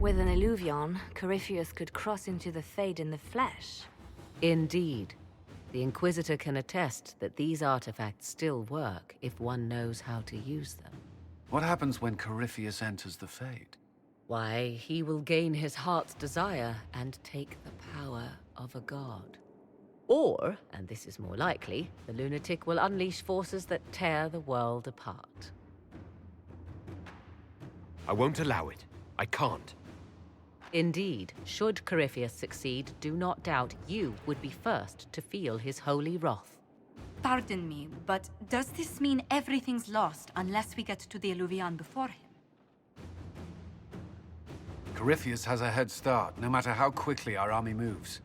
With an Illuvion, Corypheus could cross into the Fade in the flesh. Indeed. The Inquisitor can attest that these artifacts still work if one knows how to use them. What happens when Corypheus enters the Fade? Why, he will gain his heart's desire and take the power of a god. Or, and this is more likely, the lunatic will unleash forces that tear the world apart. I won't allow it. I can't. Indeed, should Corypheus succeed, do not doubt you would be first to feel his holy wrath. Pardon me, but does this mean everything's lost unless we get to the Illuvion before him? Corypheus has a head start, no matter how quickly our army moves.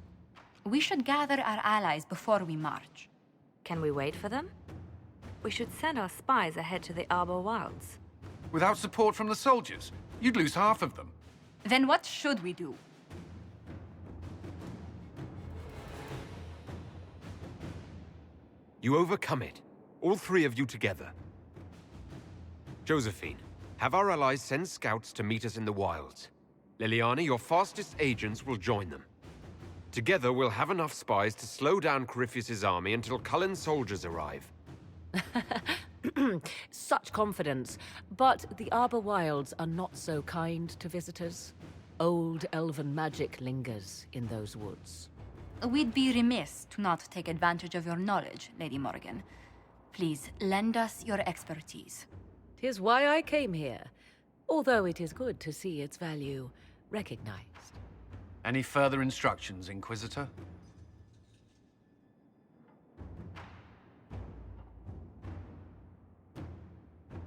We should gather our allies before we march. Can we wait for them? We should send our spies ahead to the Arbor Wilds. Without support from the soldiers, you'd lose half of them. Then what should we do? You overcome it. All three of you together. Josephine, have our allies send scouts to meet us in the wilds. Liliana, your fastest agents will join them. Together, we'll have enough spies to slow down Corypheus' army until Cullen's soldiers arrive. Such confidence, but the Arbor Wilds are not so kind to visitors. Old elven magic lingers in those woods. We'd be remiss to not take advantage of your knowledge, Lady Morgan. Please, lend us your expertise. 'Tis why I came here, although it is good to see its value recognized. Any further instructions, Inquisitor?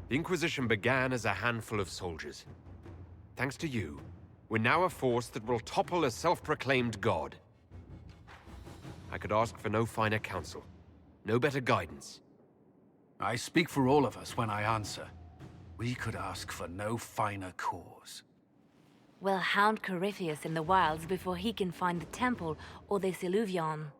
The Inquisition began as a handful of soldiers. Thanks to you, we're now a force that will topple a self-proclaimed god. I could ask for no finer counsel, no better guidance. I speak for all of us when I answer. We could ask for no finer cause. We'll hound Corypheus in the wilds before he can find the temple or this Illuvion.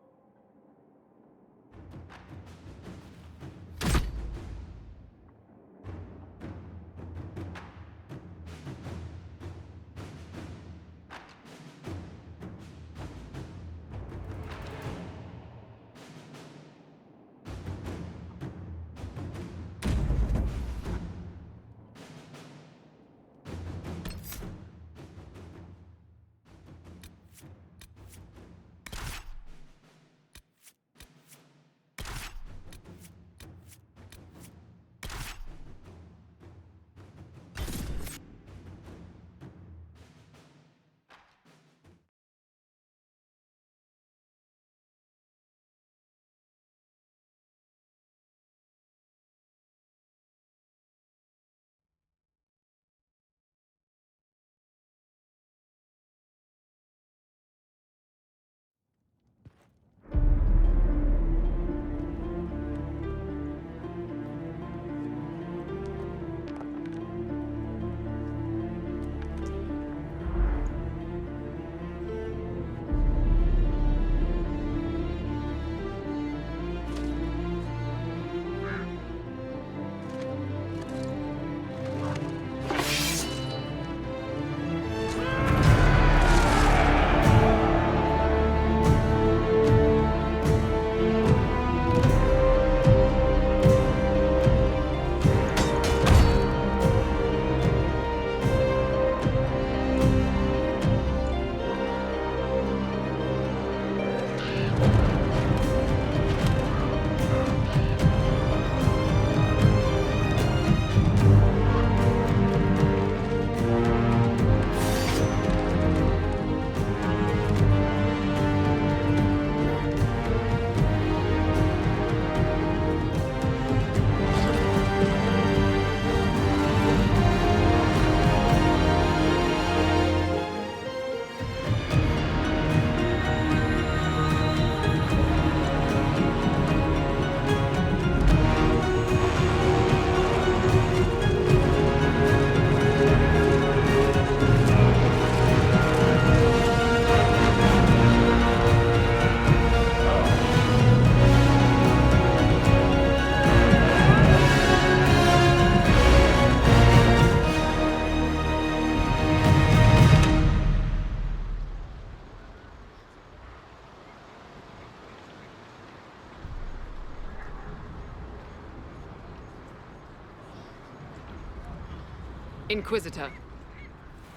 Inquisitor,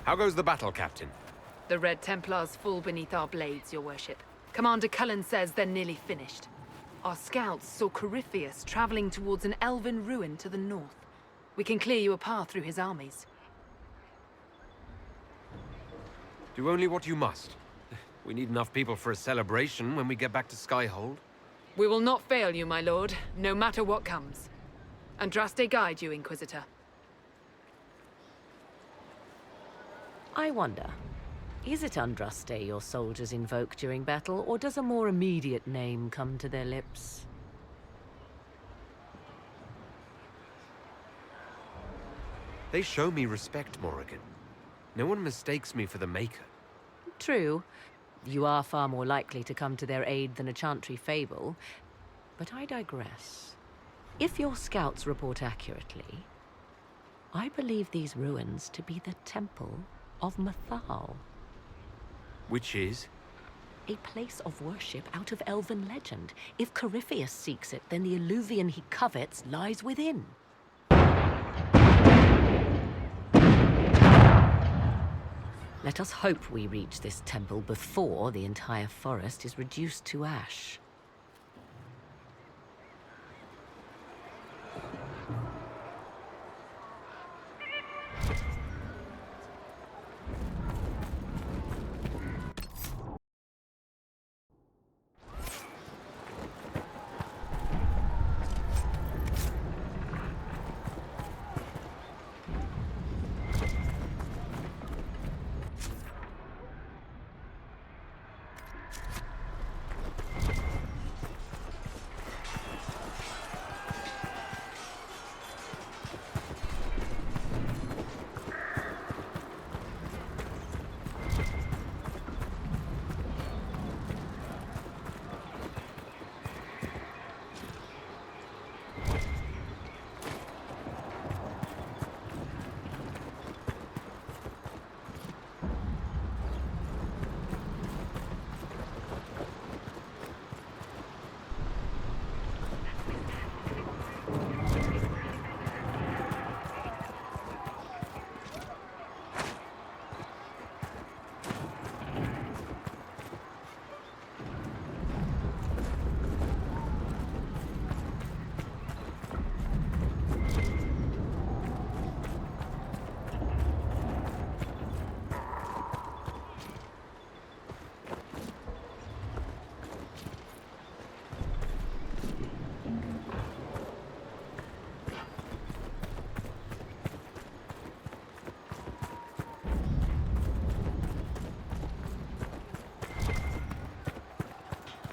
How goes the battle, Captain? the Red Templars fall beneath our blades, your worship. Commander Cullen says they're nearly finished. Our scouts saw Corypheus traveling towards an elven ruin to the north. We can clear you a path through his armies. Do only what you must. We need enough people for a celebration when we get back to Skyhold. We will not fail you, my lord, no matter what comes. Andraste guide you, Inquisitor. I wonder, is it Andraste your soldiers invoke during battle, or does a more immediate name come to their lips? They show me respect, Morrigan. No one mistakes me for the Maker. True. You are far more likely to come to their aid than a chantry fable, but I digress. If your scouts report accurately, I believe these ruins to be the Temple of Mathal. Which is? A place of worship out of elven legend. If Corypheus seeks it, then the Illuvian he covets lies within. Let us hope we reach this temple before the entire forest is reduced to ash.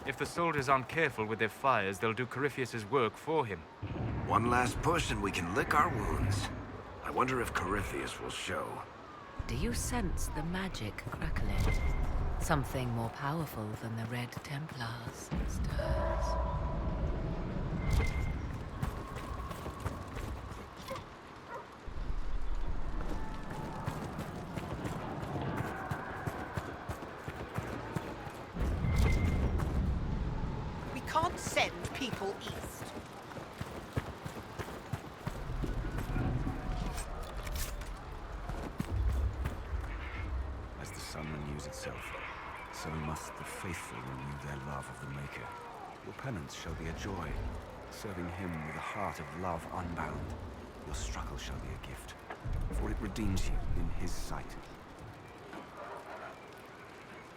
If the soldiers aren't careful with their fires, they'll do Corypheus's work for him. One last push and we can lick our wounds. I wonder if Corypheus will show. Do you sense the magic crackling? Something more powerful than the Red Templars stirs. We can't send people east. As the sun renews itself, so must the faithful renew their love of the Maker. Your penance shall be a joy, serving him with a heart of love unbound. Your struggle shall be a gift, for it redeems you in his sight.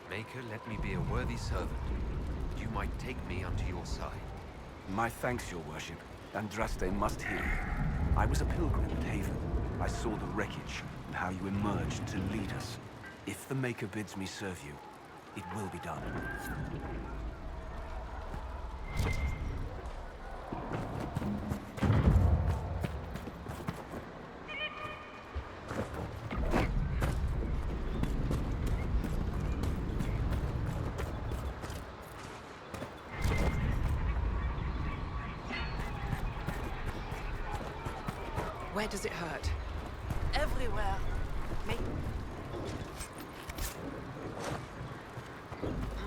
Maker, let me be a worthy servant. You might take me unto your side. My thanks, your worship. Andraste must hear you. I was a pilgrim at Haven. I saw the wreckage and how you emerged to lead us. If the Maker bids me serve you, it will be done. Where does it hurt? Everywhere.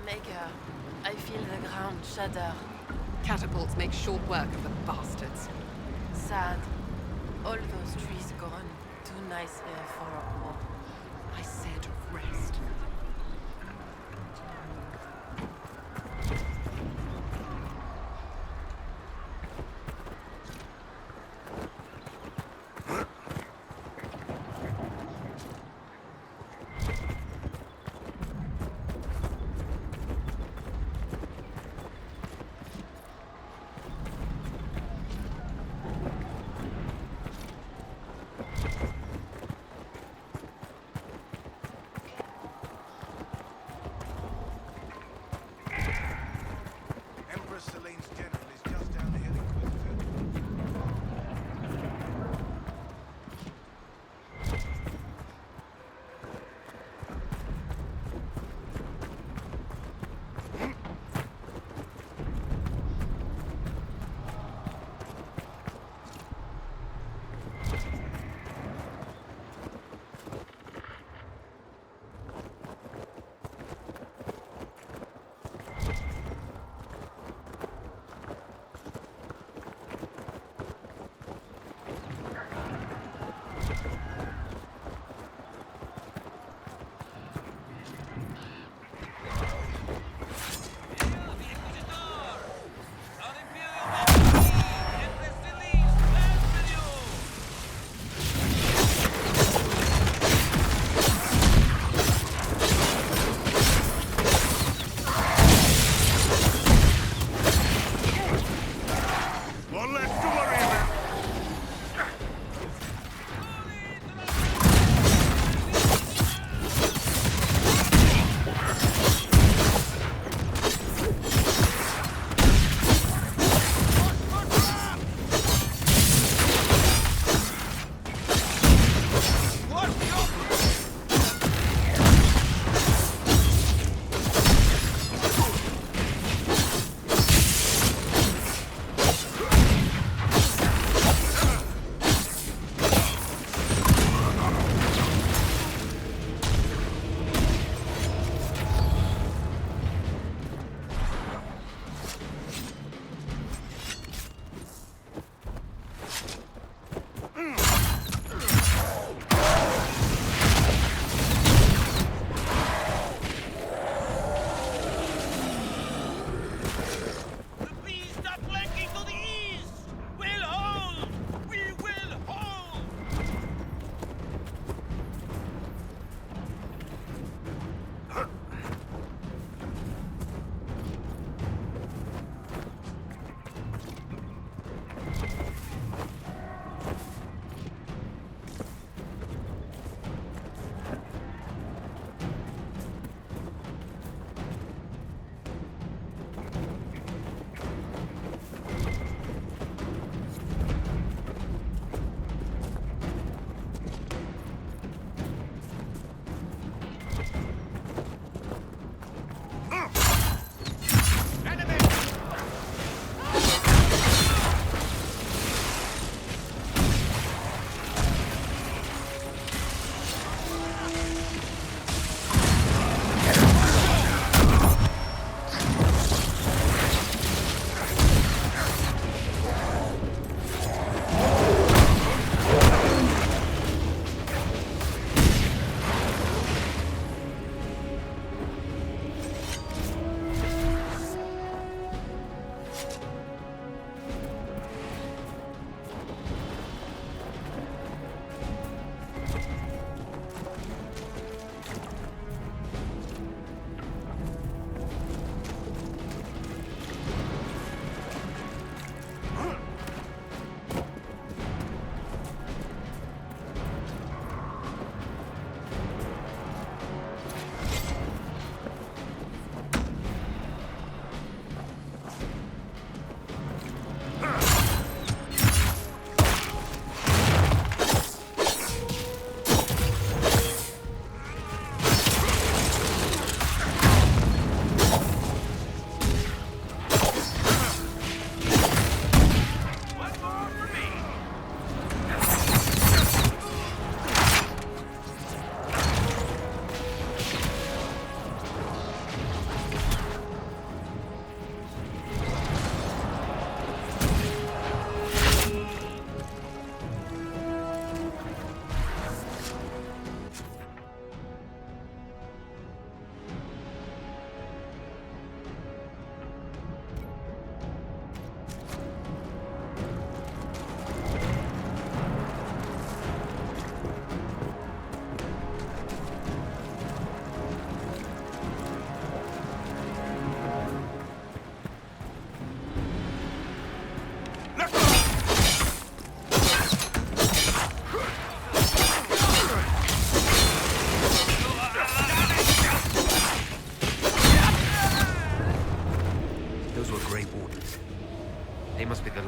Maker, I feel the ground shudder. Catapults make short work of the bastards. Sad. All those trees gone, too too nice here for a war. I said rest.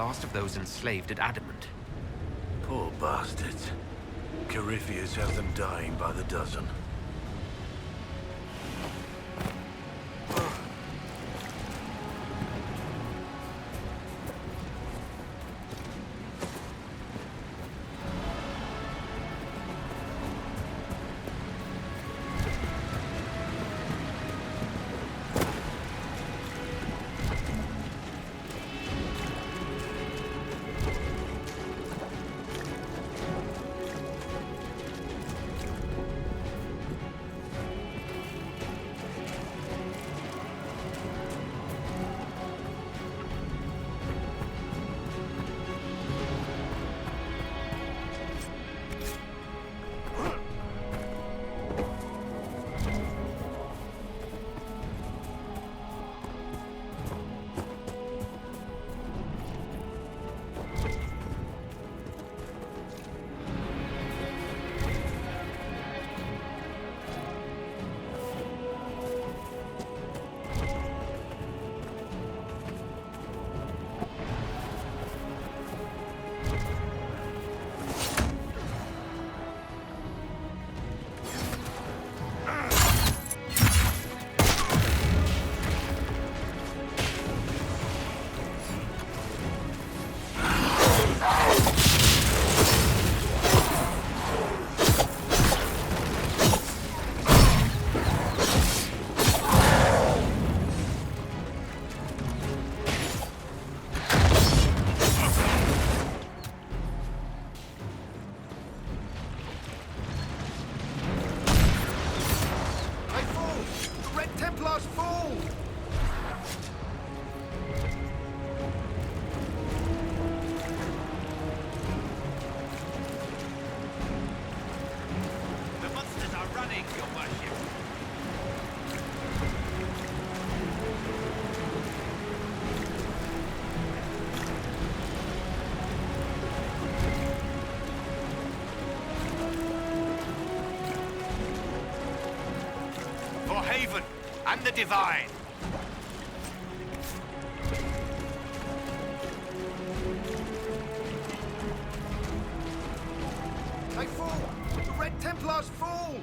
last of those enslaved at Adamant. Poor bastards. Corypheus has them dying by the dozen. Haven and the Divine. They fall! The Red Templars fall!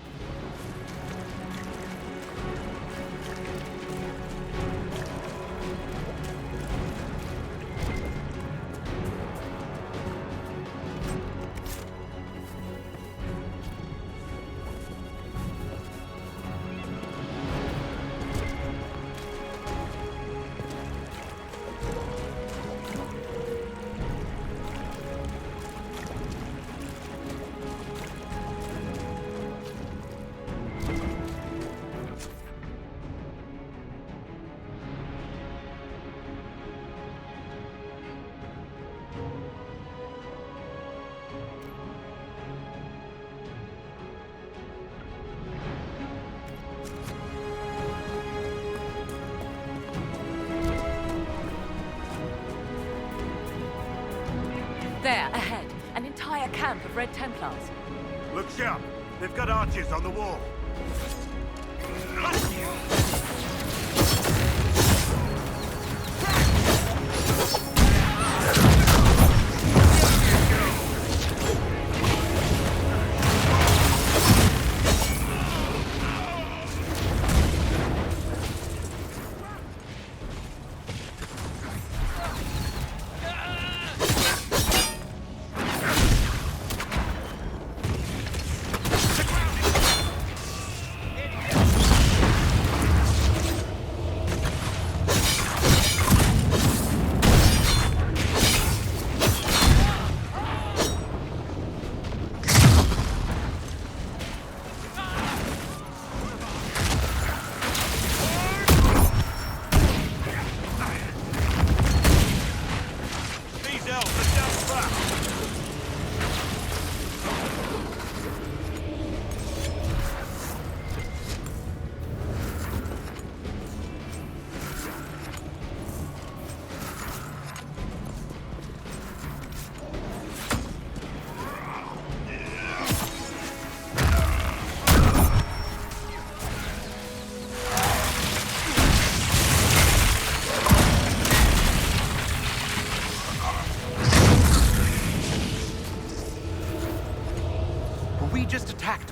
There, ahead. An entire camp of Red Templars. Look sharp. They've got archers on the wall.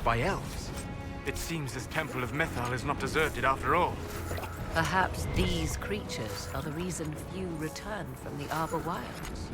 by elves. It seems this Temple of Mythal is not deserted after all. Perhaps these creatures are the reason few return from the Arbor Wilds.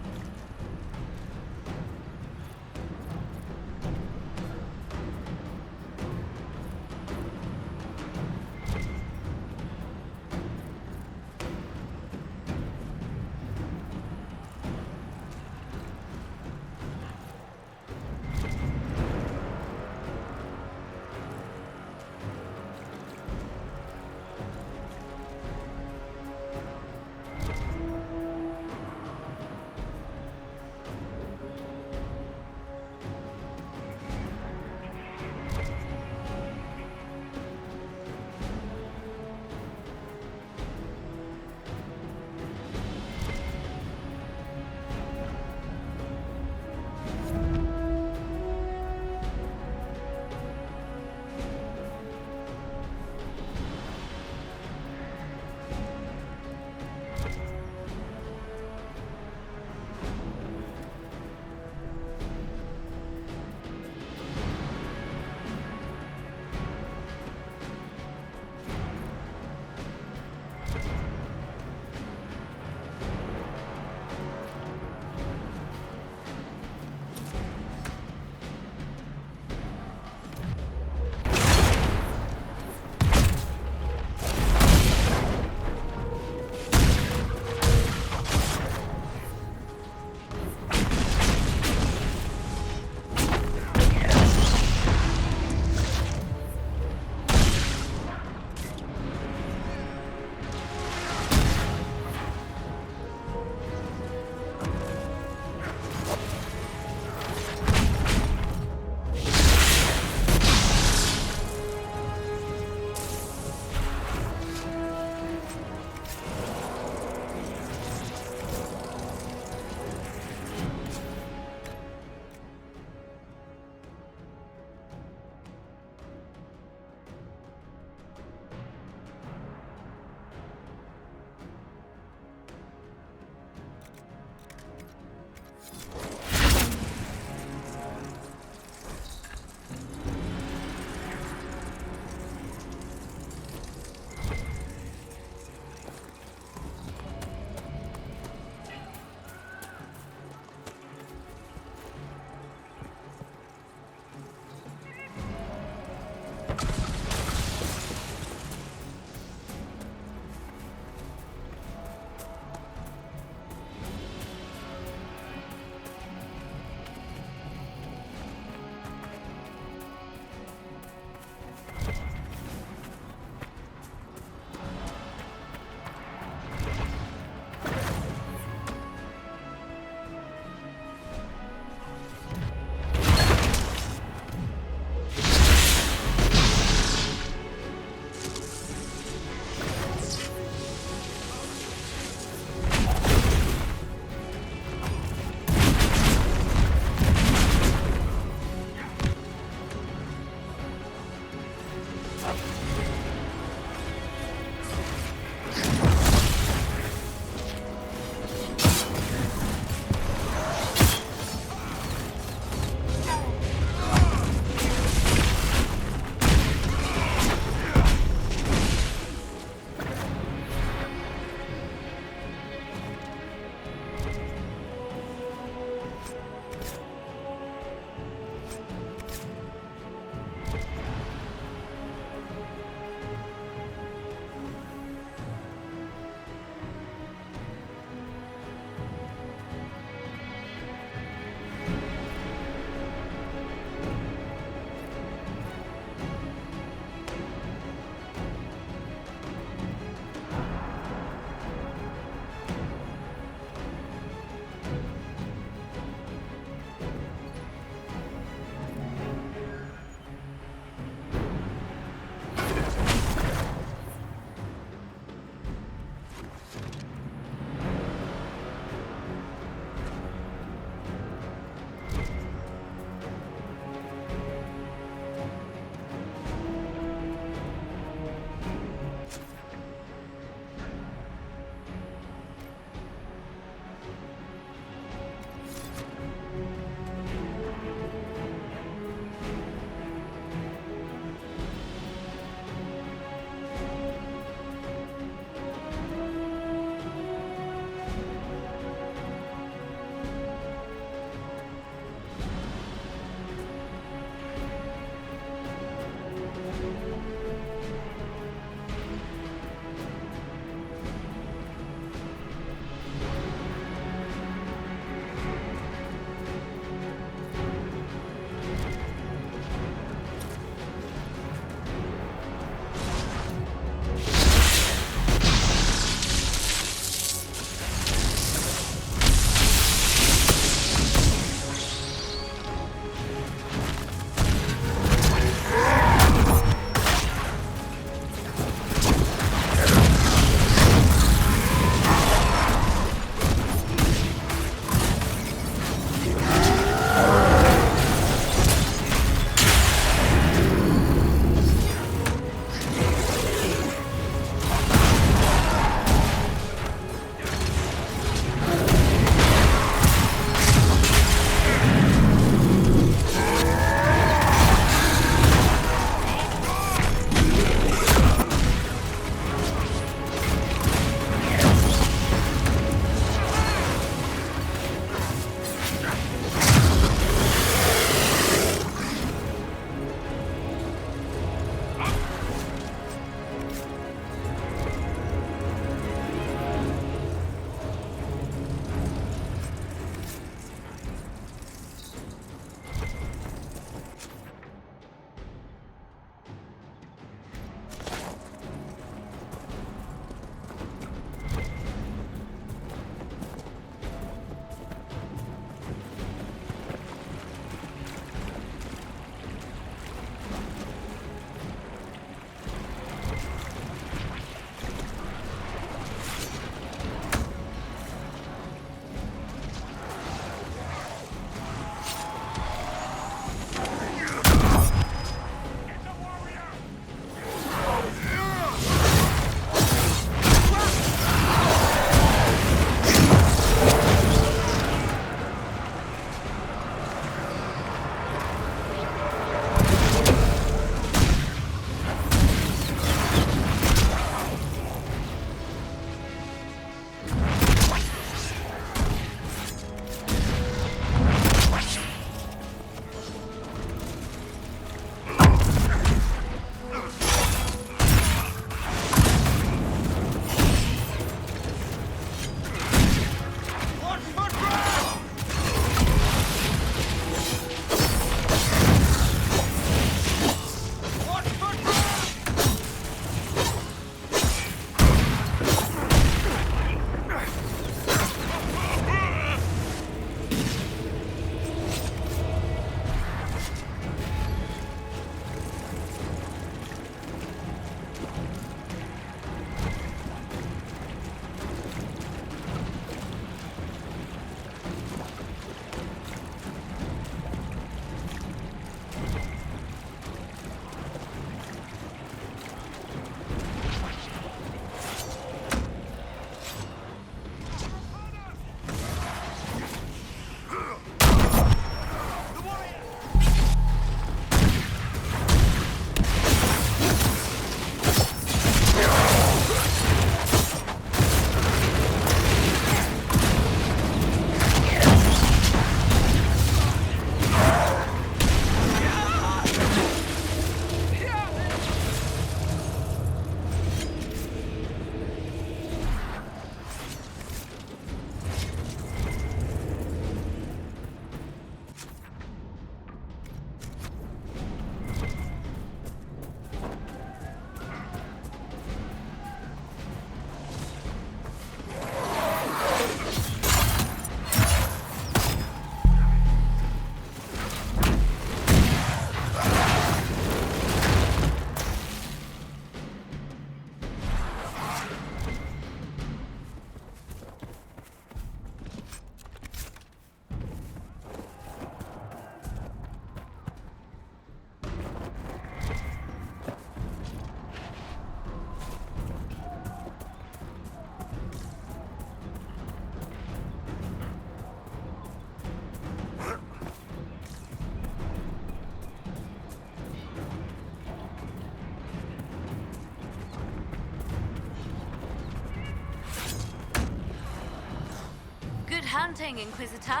hunting, Inquisitor.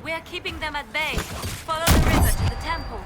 We're keeping them at bay. Follow the river to the temple.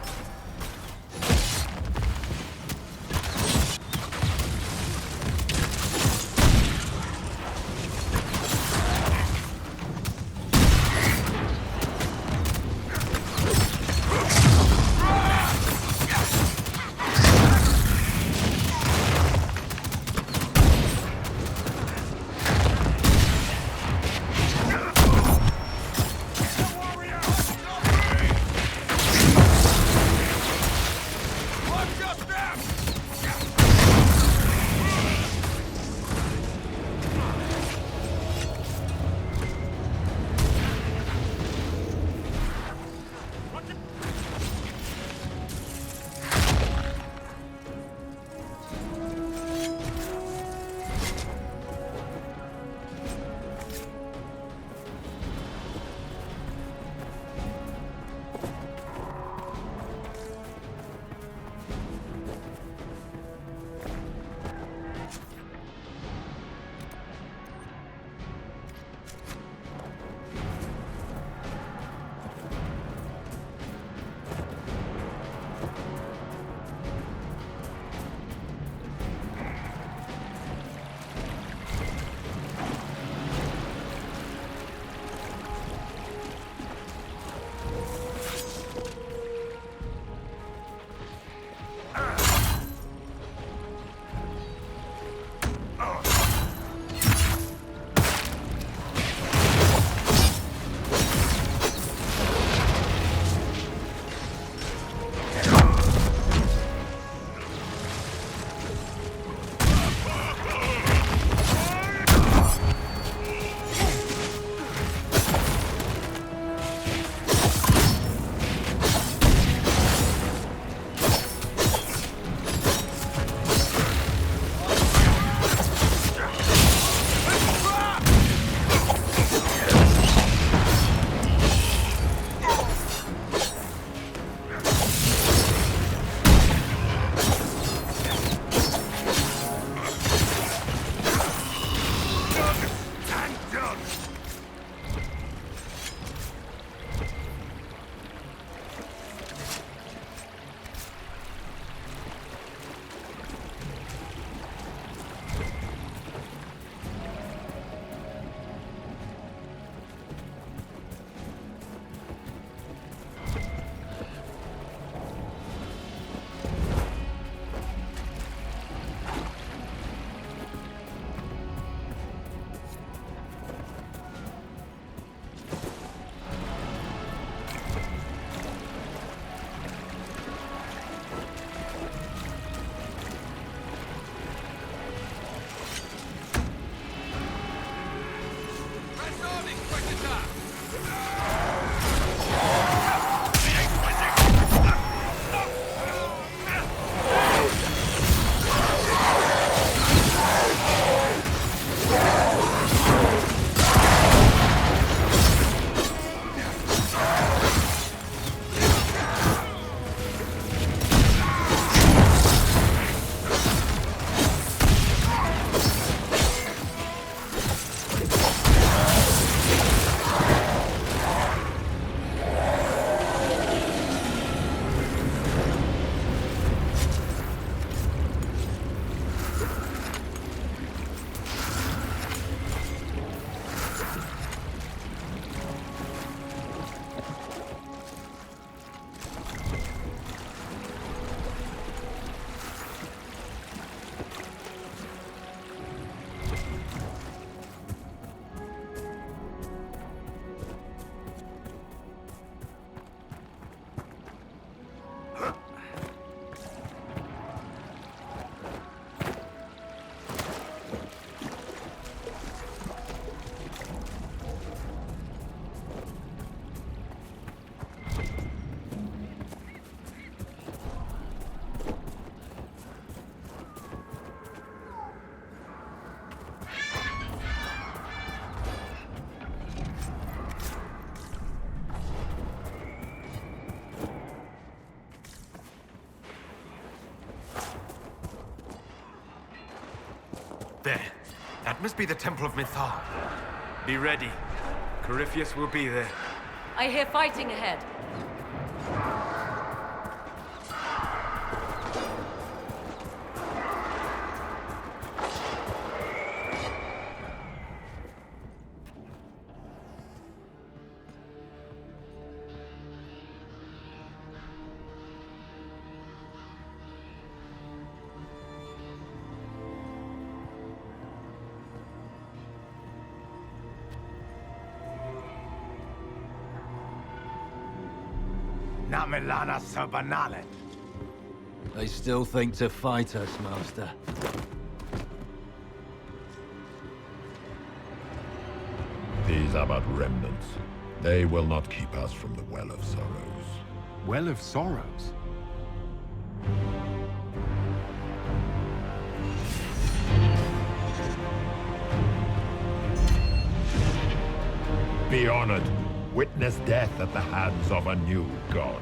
There. That must be the Temple of Mythal. Be ready. Corypheus will be there. I hear fighting ahead. Namilana Sabanale. They still think to fight us, Master. These are but remnants. They will not keep us from the Well of Sorrows. Well of Sorrows? Be honored. Witness death at the hands of a new god.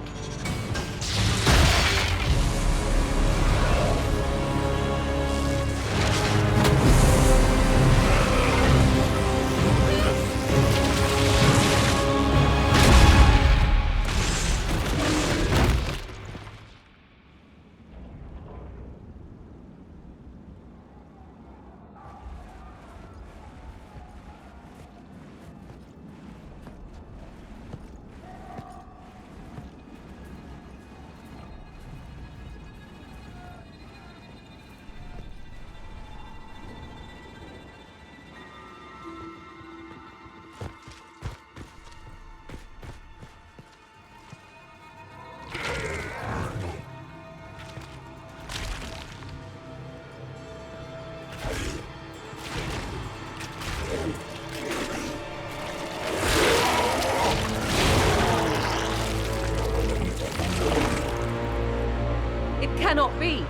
It cannot be!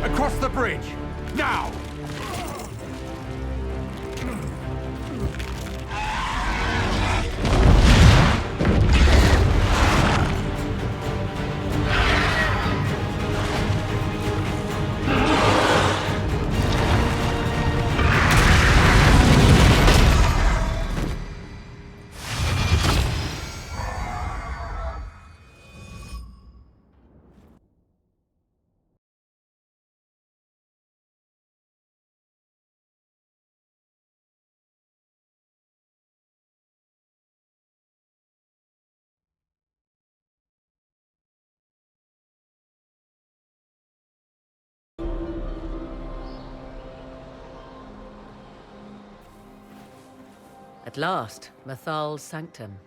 Across the bridge! Now! At last, Mathal's sanctum.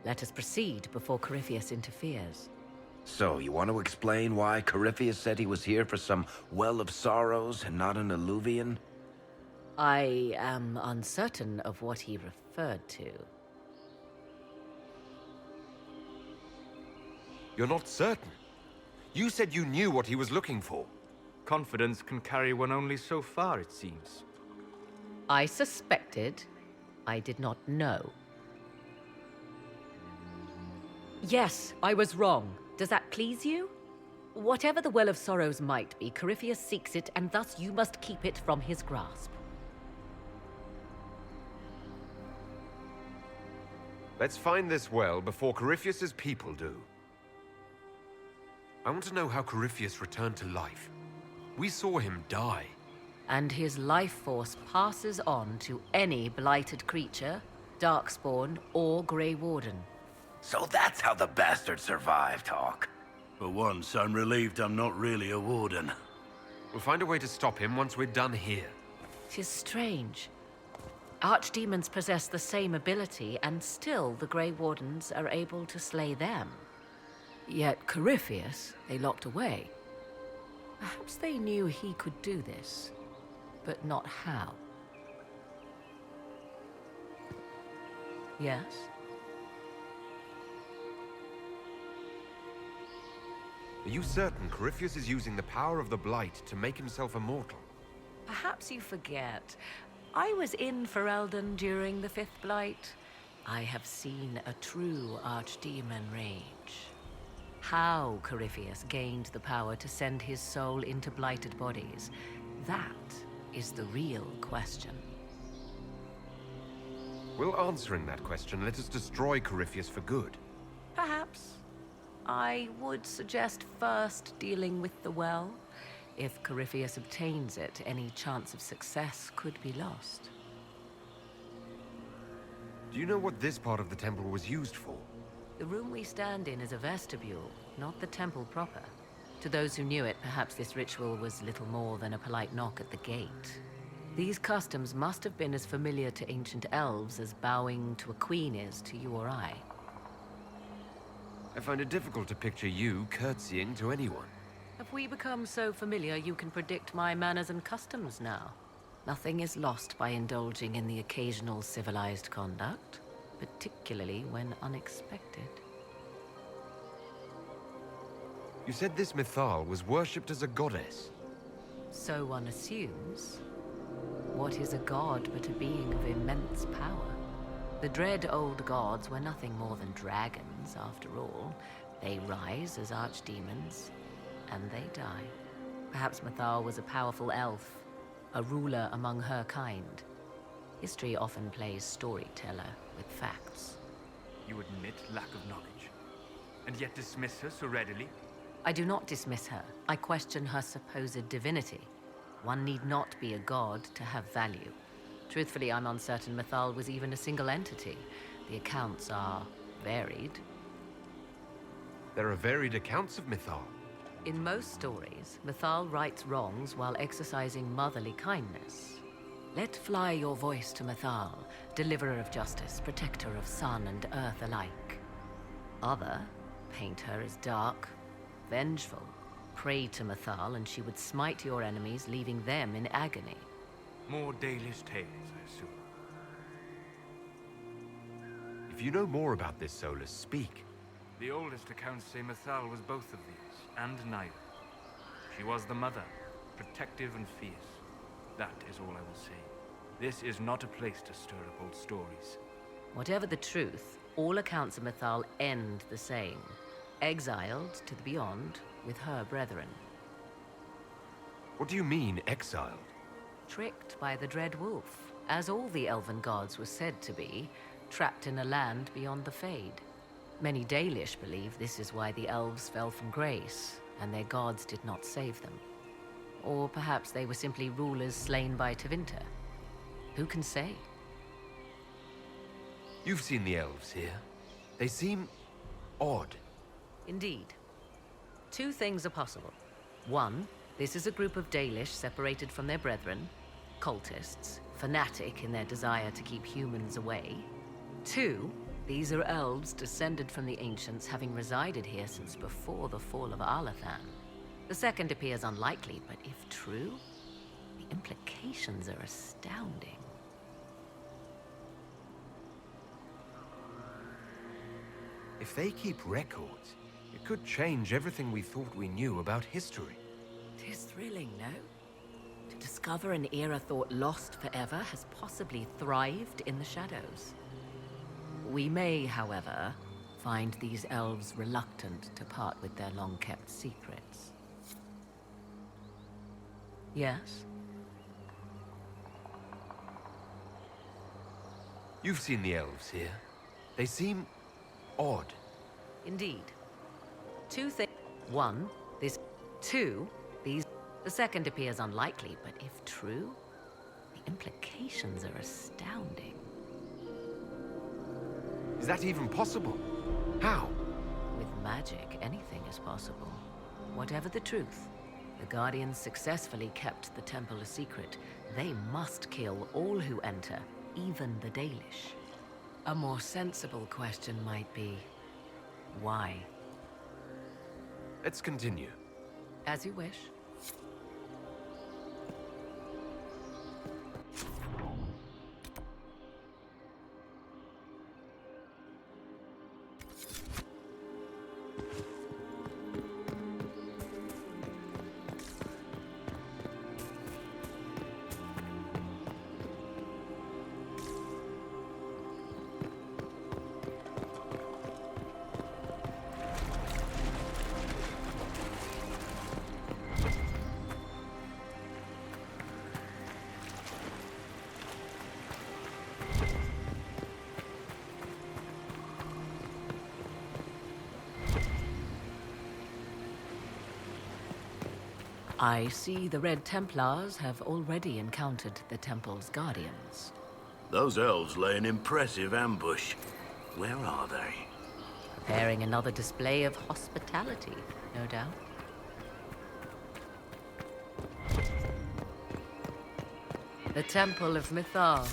Let us proceed before Corypheus interferes. So, you want to explain why Corypheus said he was here for some Well of Sorrows and not an alluvion? I am uncertain of what he referred to. You're not certain? You said you knew what he was looking for. Confidence can carry one only so far, it seems. I suspected. I did not know. Yes, I was wrong. Does that please you? Whatever the Well of Sorrows might be, Corypheus seeks it, and thus you must keep it from his grasp. Let's find this well before Corypheus's people do. I want to know how Corypheus returned to life. We saw him die. And his life force passes on to any blighted creature, Darkspawn, or Grey Warden. So that's how the bastard survived, Hawk. For once, I'm relieved I'm not really a warden. We'll find a way to stop him once we're done here. 'Tis strange. Archdemons possess the same ability, and still the Grey Wardens are able to slay them. Yet Corypheus, they locked away. Perhaps they knew he could do this, but not how. Yes? Are you certain Corypheus is using the power of the Blight to make himself immortal? Perhaps you forget. I was in Ferelden during the Fifth Blight. I have seen a true Archdemon rage. How Corypheus gained the power to send his soul into blighted bodies, that is the real question. Will answering that question let us destroy Corypheus for good? Perhaps. I would suggest first dealing with the well. If Corypheus obtains it, any chance of success could be lost. Do you know what this part of the temple was used for? The room we stand in is a vestibule, not the temple proper. To those who knew it, perhaps this ritual was little more than a polite knock at the gate. These customs must have been as familiar to ancient elves as bowing to a queen is to you or I. I find it difficult to picture you curtsying to anyone. Have we become so familiar you can predict my manners and customs now? Nothing is lost by indulging in the occasional civilized conduct, particularly when unexpected. You said this Mythal was worshipped as a goddess. So one assumes. What is a god but a being of immense power? The dread old gods were nothing more than dragons, after all. They rise as archdemons, and they die. Perhaps Mythal was a powerful elf, a ruler among her kind. History often plays storyteller with facts. You admit lack of knowledge, and yet dismiss her so readily? I do not dismiss her. I question her supposed divinity. One need not be a god to have value. Truthfully, I'm uncertain Mythal was even a single entity. The accounts are varied. There are varied accounts of Mythal. In most stories, Mythal rights wrongs while exercising motherly kindness. Let fly your voice to Mythal, deliverer of justice, protector of sun and earth alike. Other paint her as dark, vengeful. Pray to Mythal and she would smite your enemies, leaving them in agony. More Dalish tales, I assume. If you know more about this, Solus, speak. The oldest accounts say Mythal was both of these, and neither. She was the mother, protective and fierce. That is all I will say. This is not a place to stir up old stories. Whatever the truth, all accounts of Mythal end the same. Exiled to the beyond with her brethren. What do you mean, exiled? Tricked by the Dread Wolf, as all the elven gods were said to be, trapped in a land beyond the Fade. Many Dalish believe this is why the elves fell from grace, and their gods did not save them. Or perhaps they were simply rulers slain by Tevinter. Who can say? You've seen the elves here. They seem odd. Indeed. Two things are possible. One, this is a group of Dalish separated from their brethren, cultists, fanatic in their desire to keep humans away. Two, these are elves descended from the ancients, having resided here since before the fall of Alathan. The second appears unlikely, but if true, the implications are astounding. If they keep records, it could change everything we thought we knew about history. Tis thrilling, no? To discover an era thought lost forever has possibly thrived in the shadows. We may, however, find these elves reluctant to part with their long-kept secrets. Yes? You've seen the elves here. They seem odd. Indeed. Two things. One, this. Two, these. The second appears unlikely, but if true, the implications are astounding. Is that even possible? How? With magic, anything is possible. Whatever the truth, the Guardians successfully kept the temple a secret. They must kill all who enter, even the Dalish. A more sensible question might be, why? Let's continue. As you wish. I see the Red Templars have already encountered the temple's guardians. Those elves lay an impressive ambush. Where are they? Preparing another display of hospitality, no doubt. The Temple of Mythal,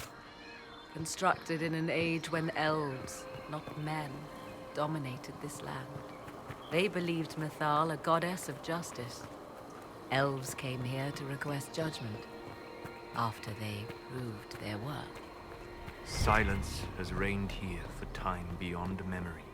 constructed in an age when elves, not men, dominated this land. They believed Mythal a goddess of justice. Elves came here to request judgment after they proved their worth. Silence has reigned here for time beyond memory.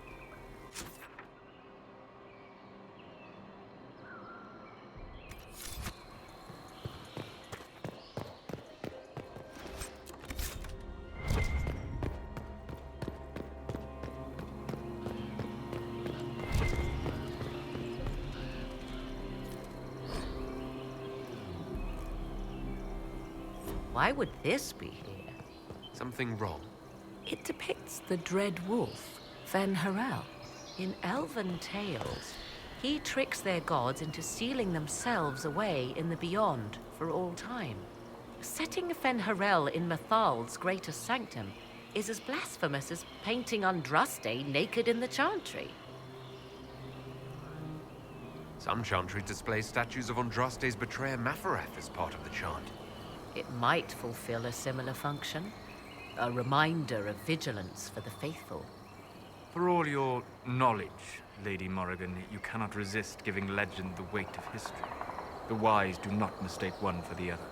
Why would this be here? Something wrong? It depicts the dread wolf, Fen-Harel. In elven tales, he tricks their gods into sealing themselves away in the beyond for all time. Setting Fen-Harel in Mythal's greatest sanctum is as blasphemous as painting Andraste naked in the chantry. Some chantries display statues of Andraste's betrayer Mafarath as part of the chant. It might fulfill a similar function. A reminder of vigilance for the faithful. For all your knowledge, Lady Morrigan, you cannot resist giving legend the weight of history. The wise do not mistake one for the other.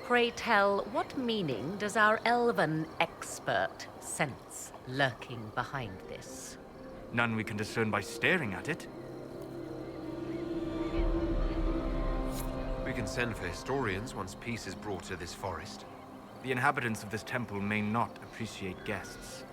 Pray tell, what meaning does our elven expert sense lurking behind this? None we can discern by staring at it. We can send for historians once peace is brought to this forest. The inhabitants of this temple may not appreciate guests.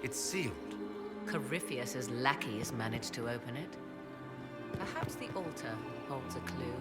It's sealed. Corypheus's lackeys managed to open it. Perhaps the altar holds a clue.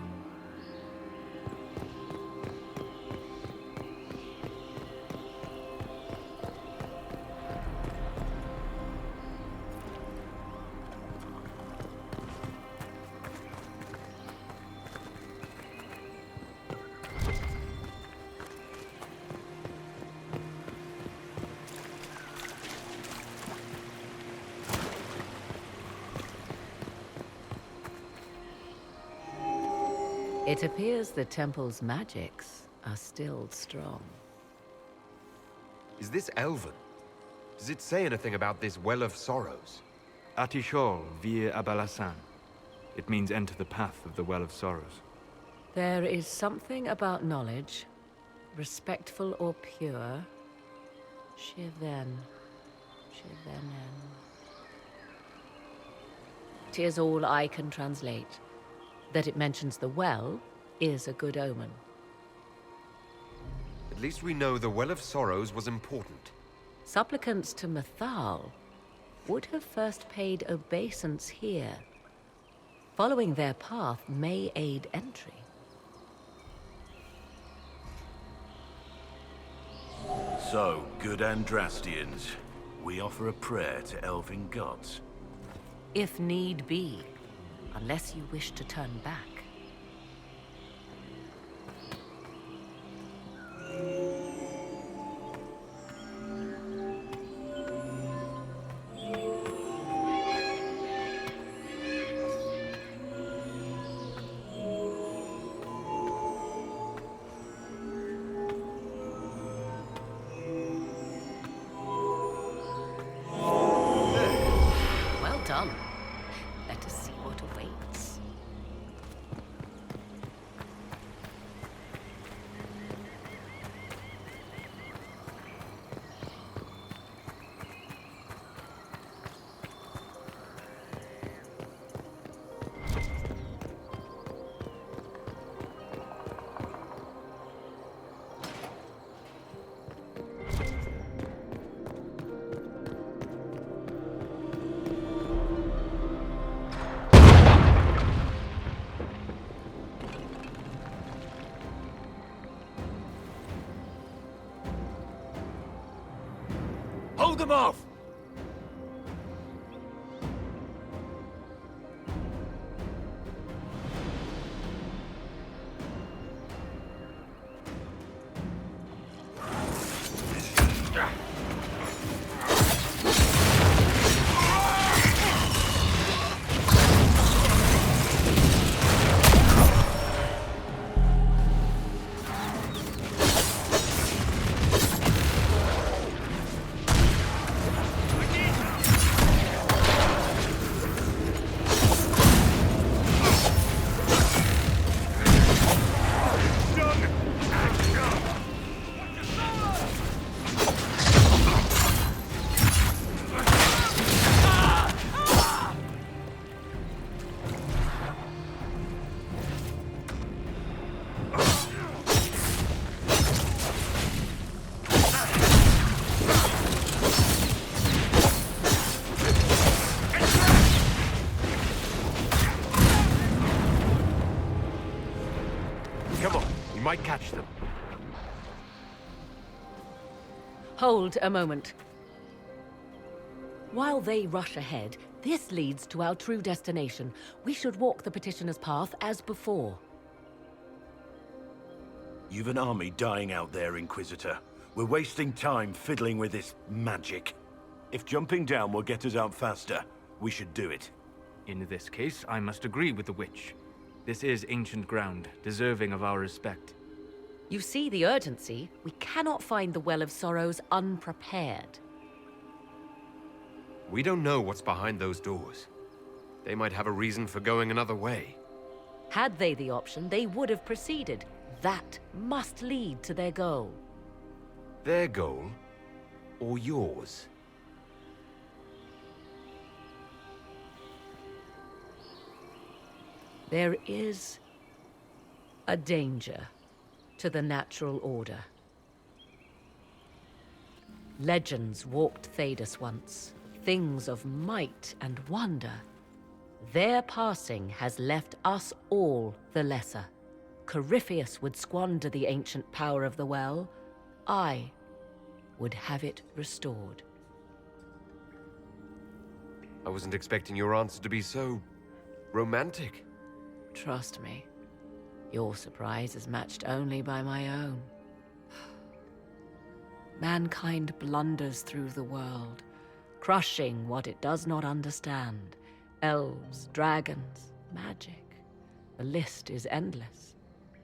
It appears the temple's magics are still strong. Is this Elven? Does it say anything about this Well of Sorrows? Atishol vir Abalasan. It means enter the path of the Well of Sorrows. There is something about knowledge, respectful or pure. Shiven. Shivenen. 'Tis all I can translate. That it mentions the well is a good omen. At least we know the Well of Sorrows was important. Supplicants to Mythal would have first paid obeisance here. Following their path may aid entry. So, good Andrastians, we offer a prayer to elven gods. If need be, unless you wish to turn back. Well done. Let us see what awaits. them off! Come on, we might catch them. Hold a moment. While they rush ahead, this leads to our true destination. We should walk the petitioner's path as before. You've an army dying out there, Inquisitor. We're wasting time fiddling with this magic. If jumping down will get us out faster, we should do it. In this case, I must agree with the witch. This is ancient ground, deserving of our respect. You see the urgency? We cannot find the Well of Sorrows unprepared. We don't know what's behind those doors. They might have a reason for going another way. Had they the option, they would have proceeded. That must lead to their goal. Their goal? Or yours? There is a danger to the natural order. Legends walked Thedas once, things of might and wonder. Their passing has left us all the lesser. Corypheus would squander the ancient power of the well. I would have it restored. I wasn't expecting your answer to be so romantic. Trust me, your surprise is matched only by my own. Mankind blunders through the world, crushing what it does not understand. Elves, dragons, magic. The list is endless.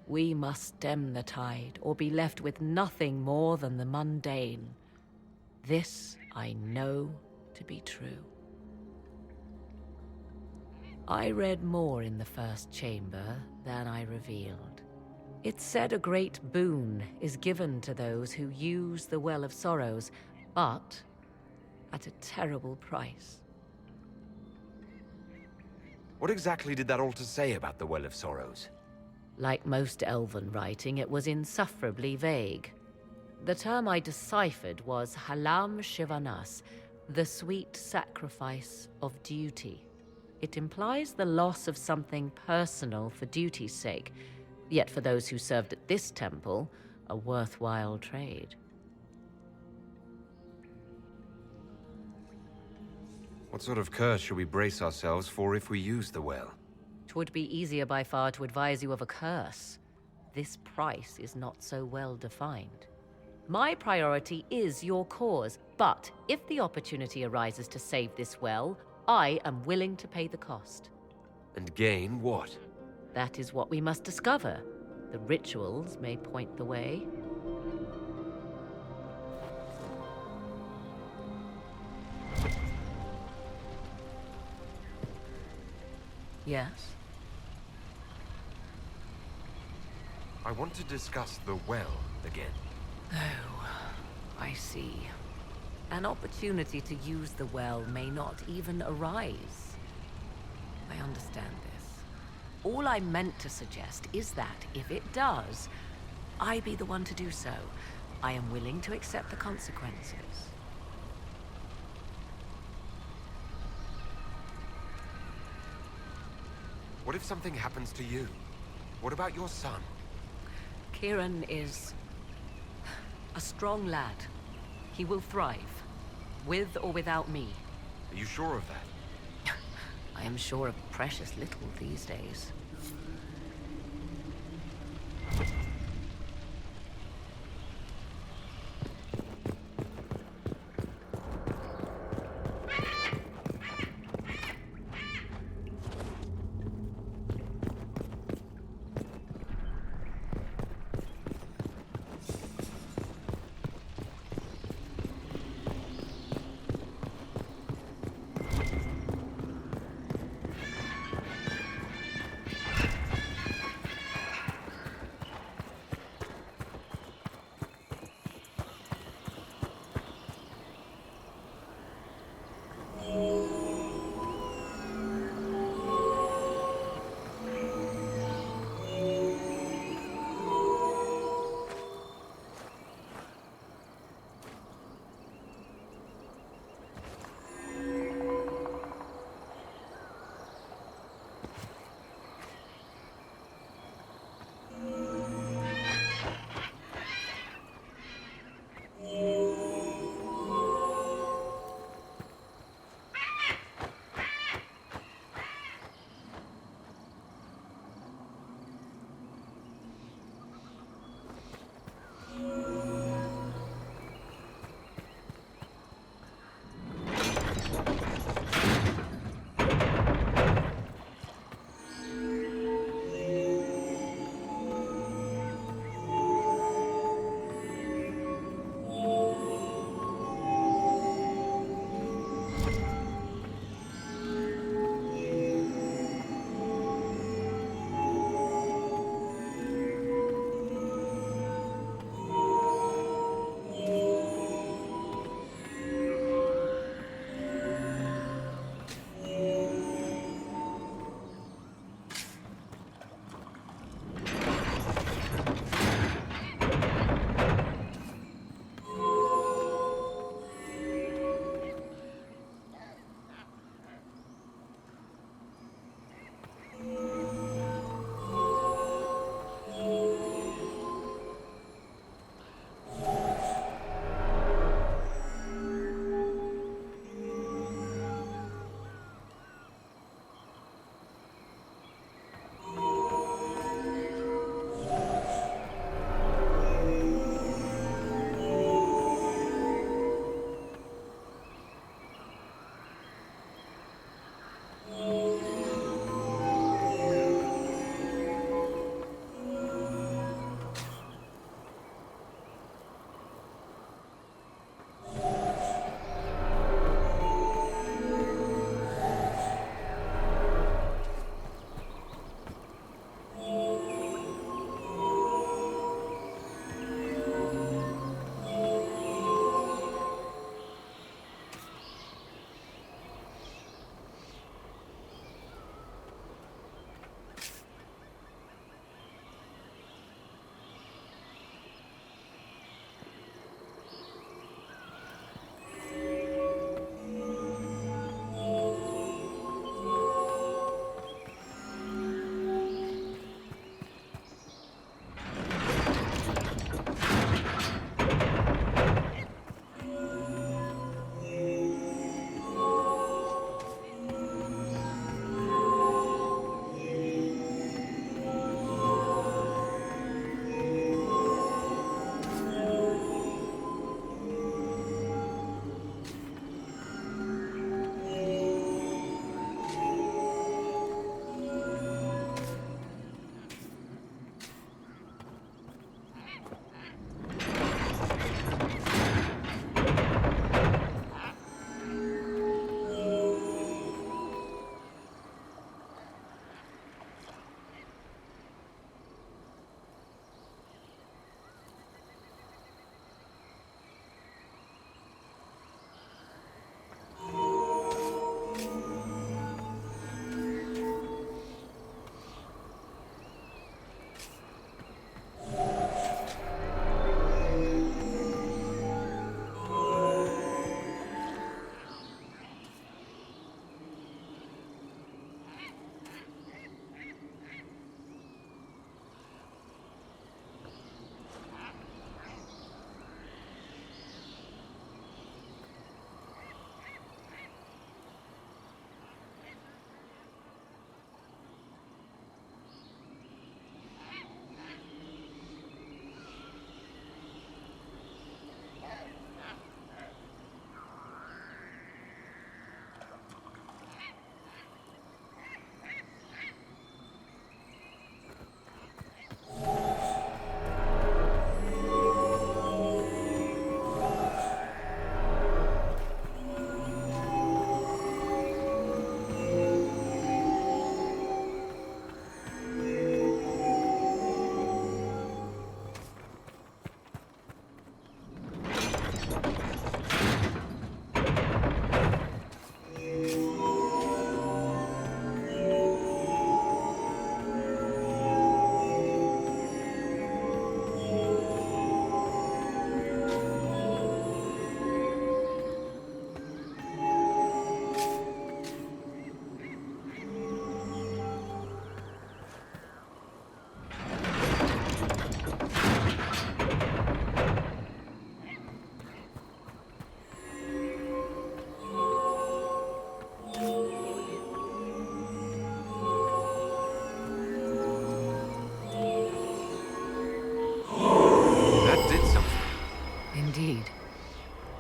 We must stem the tide, or be left with nothing more than the mundane. This I know to be true. I read more in the first chamber than I revealed. It said a great boon is given to those who use the Well of Sorrows, but at a terrible price. What exactly did that altar say about the Well of Sorrows? Like most elven writing, it was insufferably vague. The term I deciphered was Halam Shivanas, the sweet sacrifice of duty. It implies the loss of something personal for duty's sake, yet for those who served at this temple, a worthwhile trade. What sort of curse should we brace ourselves for if we use the well? 'Twould be easier by far to advise you of a curse. This price is not so well defined. My priority is your cause, but if the opportunity arises to save this well, I am willing to pay the cost. And gain what? That is what we must discover. The rituals may point the way. Yes? I want to discuss the well again. Oh, I see. An opportunity to use the well may not even arise. I understand this. All I meant to suggest is that, if it does, I be the one to do so. I am willing to accept the consequences. What if something happens to you? What about your son? Kieran is a strong lad. He will thrive. with or without me. Are you sure of that? I am sure of precious little these days.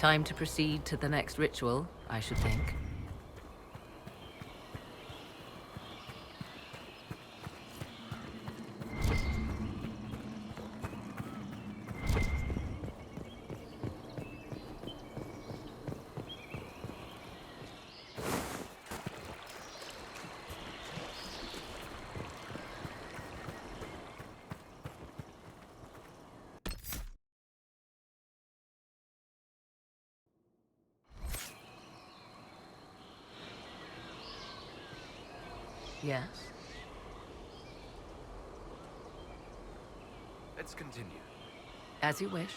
Time to proceed to the next ritual, I should think. Yes? Let's continue. As you wish.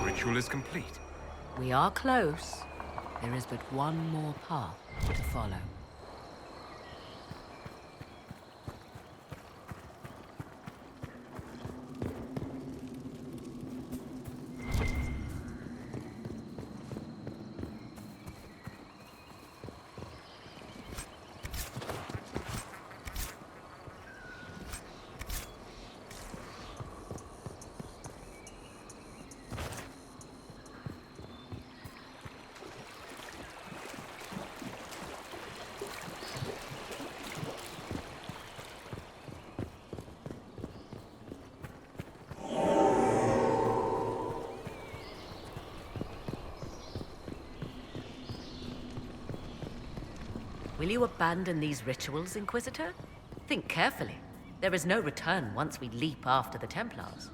Ritual is complete. We are close. There is but one more path to follow. Will you abandon these rituals, Inquisitor? Think carefully. There is no return once we leap after the Templars.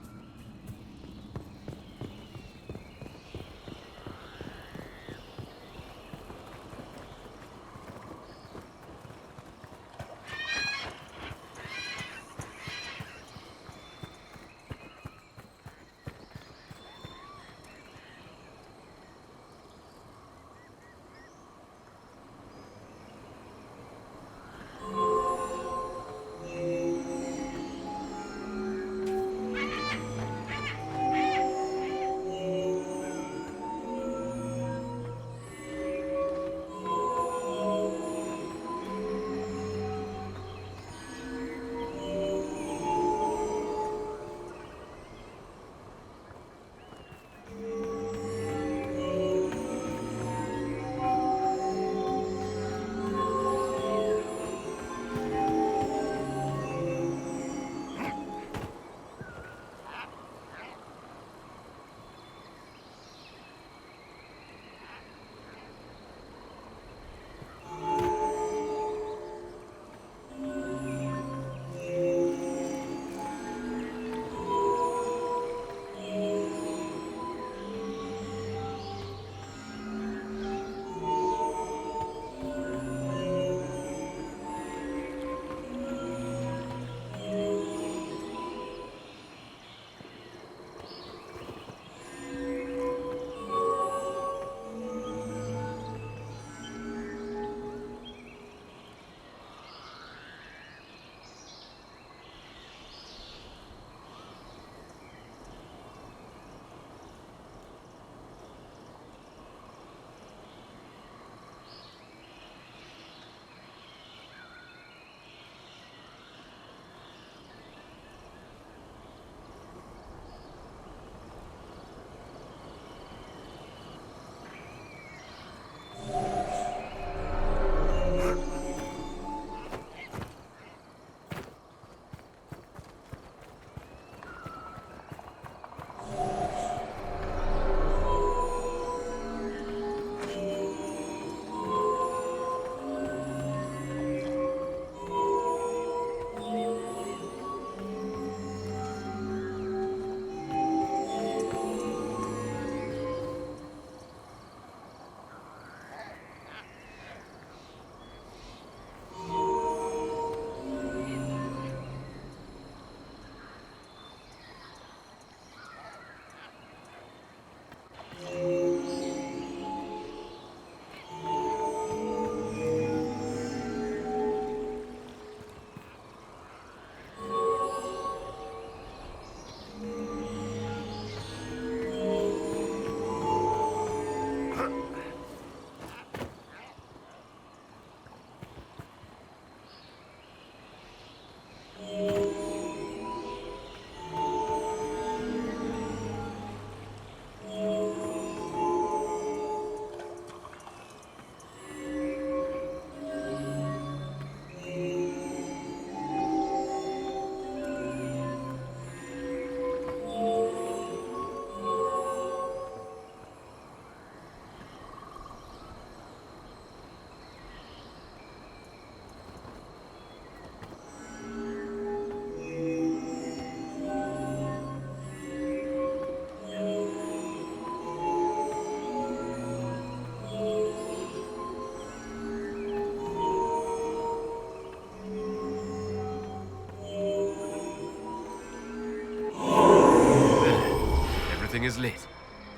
building is lit.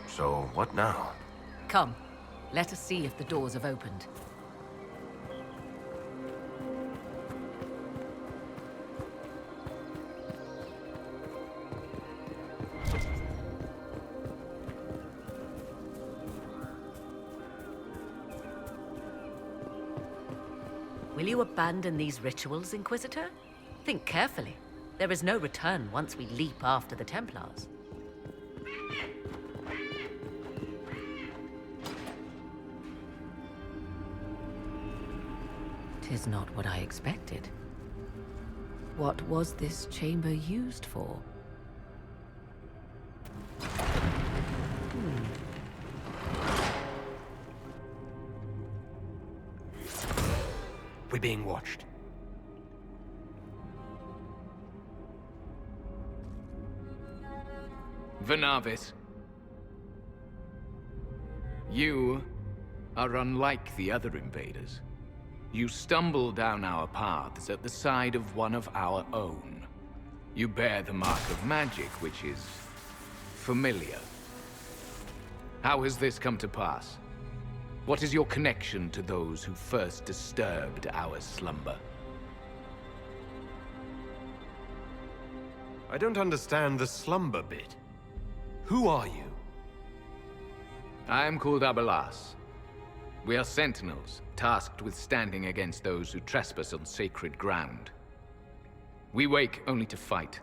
So, what now? Come, let us see if the doors have opened. Will you abandon these rituals, Inquisitor? Think carefully. There is no return once we leap after the Templars. Tis not what I expected. What was this chamber used for? We're being watched. Venavis. You are unlike the other invaders. You stumble down our paths at the side of one of our own. You bear the mark of magic, which is familiar. How has this come to pass? What is your connection to those who first disturbed our slumber? I don't understand the slumber bit. Who are you? I am called Abelas. We are sentinels, tasked with standing against those who trespass on sacred ground. We wake only to fight,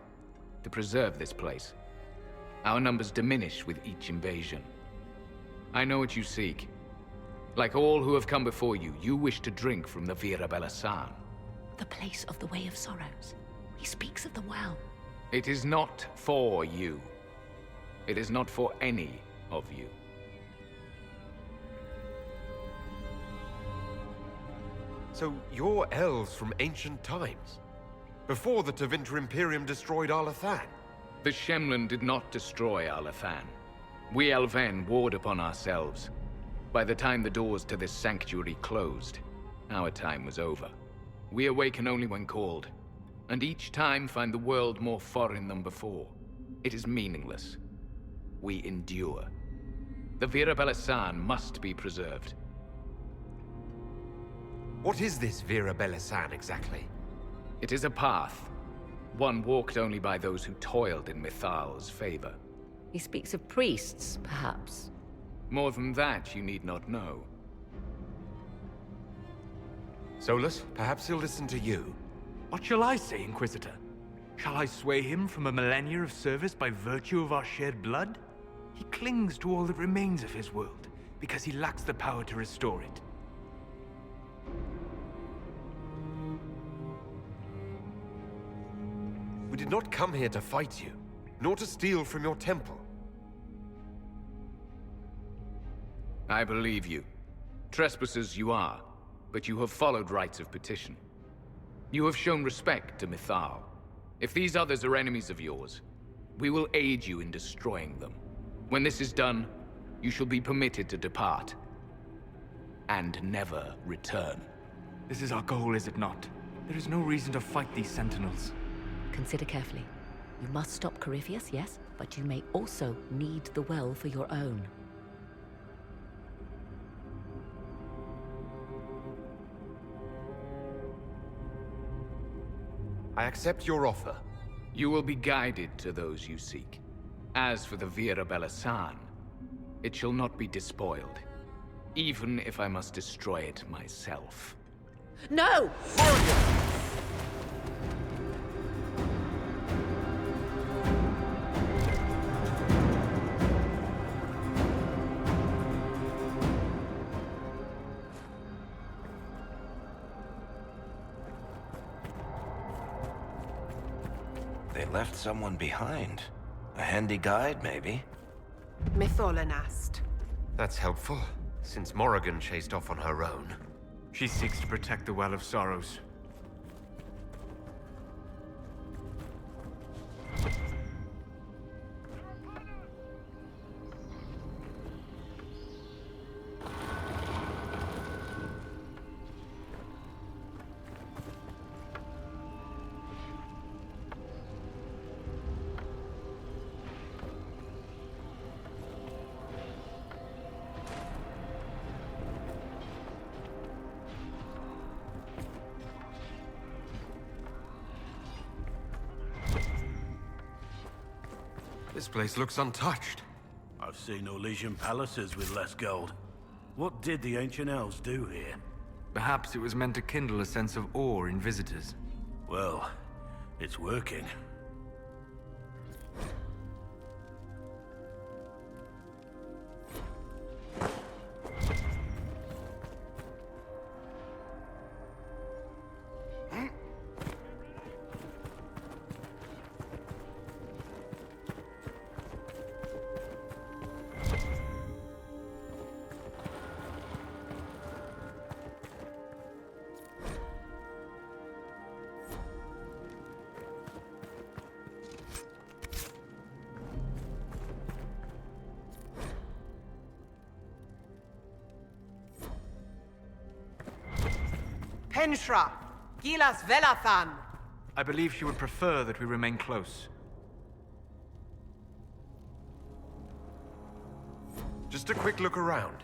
to preserve this place. Our numbers diminish with each invasion. I know what you seek. Like all who have come before you, you wish to drink from the Vira Belasan. The place of the Way of Sorrows. He speaks of the well. It is not for you. It is not for any of you. So you're elves from ancient times? Before the Tevinter Imperium destroyed Arlathan? The Shemlen did not destroy Arlathan. We Elven warred upon ourselves. By the time the doors to this sanctuary closed, our time was over. We awaken only when called, and each time find the world more foreign than before. It is meaningless. We endure. The Vira Belasan must be preserved. What is this Vira Belasan exactly? It is a path, one walked only by those who toiled in Mithal's favor. He speaks of priests, perhaps. More than that, you need not know. Solus, perhaps he'll listen to you. What shall I say, Inquisitor? Shall I sway him from a millennia of service by virtue of our shared blood? He clings to all that remains of his world, because he lacks the power to restore it. We did not come here to fight you, nor to steal from your temple. I believe you. Trespassers you are, but you have followed rites of petition. You have shown respect to Mithal. If these others are enemies of yours, we will aid you in destroying them. When this is done, you shall be permitted to depart. And never return. This is our goal, is it not? There is no reason to fight these sentinels. Consider carefully. You must stop Corypheus, yes, but you may also need the well for your own. I accept your offer. You will be guided to those you seek. As for the Vira Belasan, it shall not be despoiled, even if I must destroy it myself. No! They left someone behind. A handy guide, maybe? Mytholanast. That's helpful, since Morrigan chased off on her own. She seeks to protect the Well of Sorrows. This place looks untouched. I've seen Orlesian palaces with less gold. What did the ancient elves do here? Perhaps it was meant to kindle a sense of awe in visitors. Well, it's working. Penshra, Gilas Velathan. I believe she would prefer that we remain close. Just a quick look around.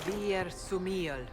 Bir Sumiel.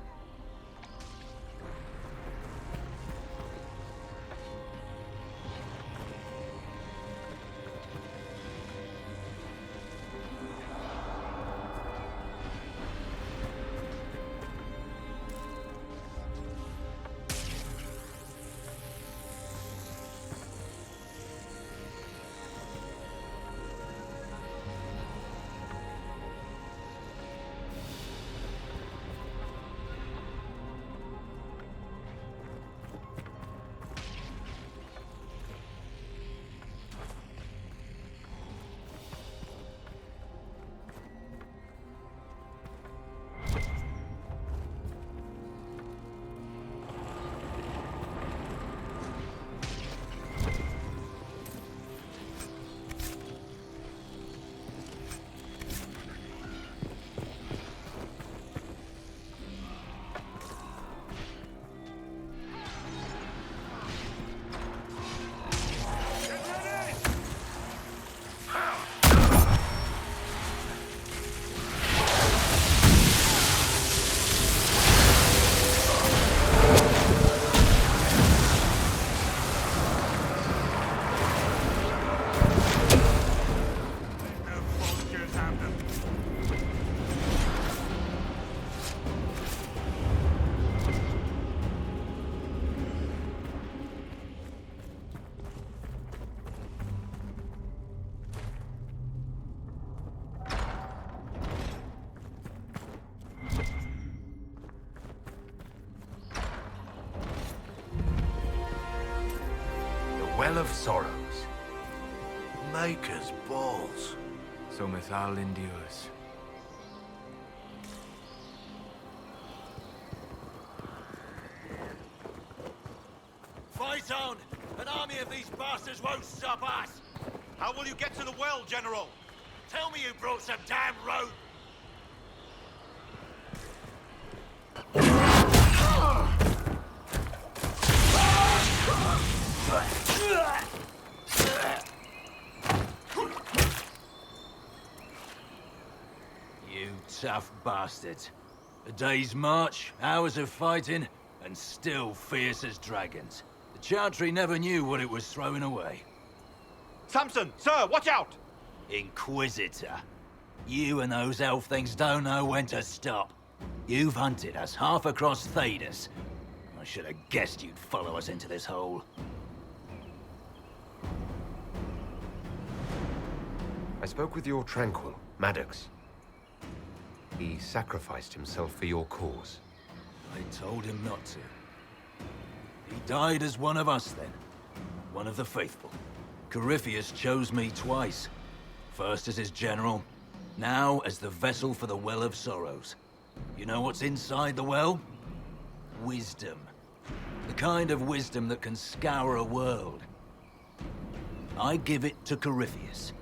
Well of Sorrows. Maker's balls. So Mithal endures. Fight on! An army of these bastards won't stop us! How will you get to the well, General? Tell me you brought some damn rope! You tough bastards. A day's march, hours of fighting, and still fierce as dragons. The Chantry never knew what it was throwing away. Samson! Sir, watch out! Inquisitor. You and those elf things don't know when to stop. You've hunted us half across Thedas. I should have guessed you'd follow us into this hole. I spoke with your Tranquil, Maddox. He sacrificed himself for your cause. I told him not to. He died as one of us then. One of the faithful. Corypheus chose me twice. First as his general, now as the vessel for the Well of Sorrows. You know what's inside the well? Wisdom. The kind of wisdom that can scour a world. I give it to Corypheus,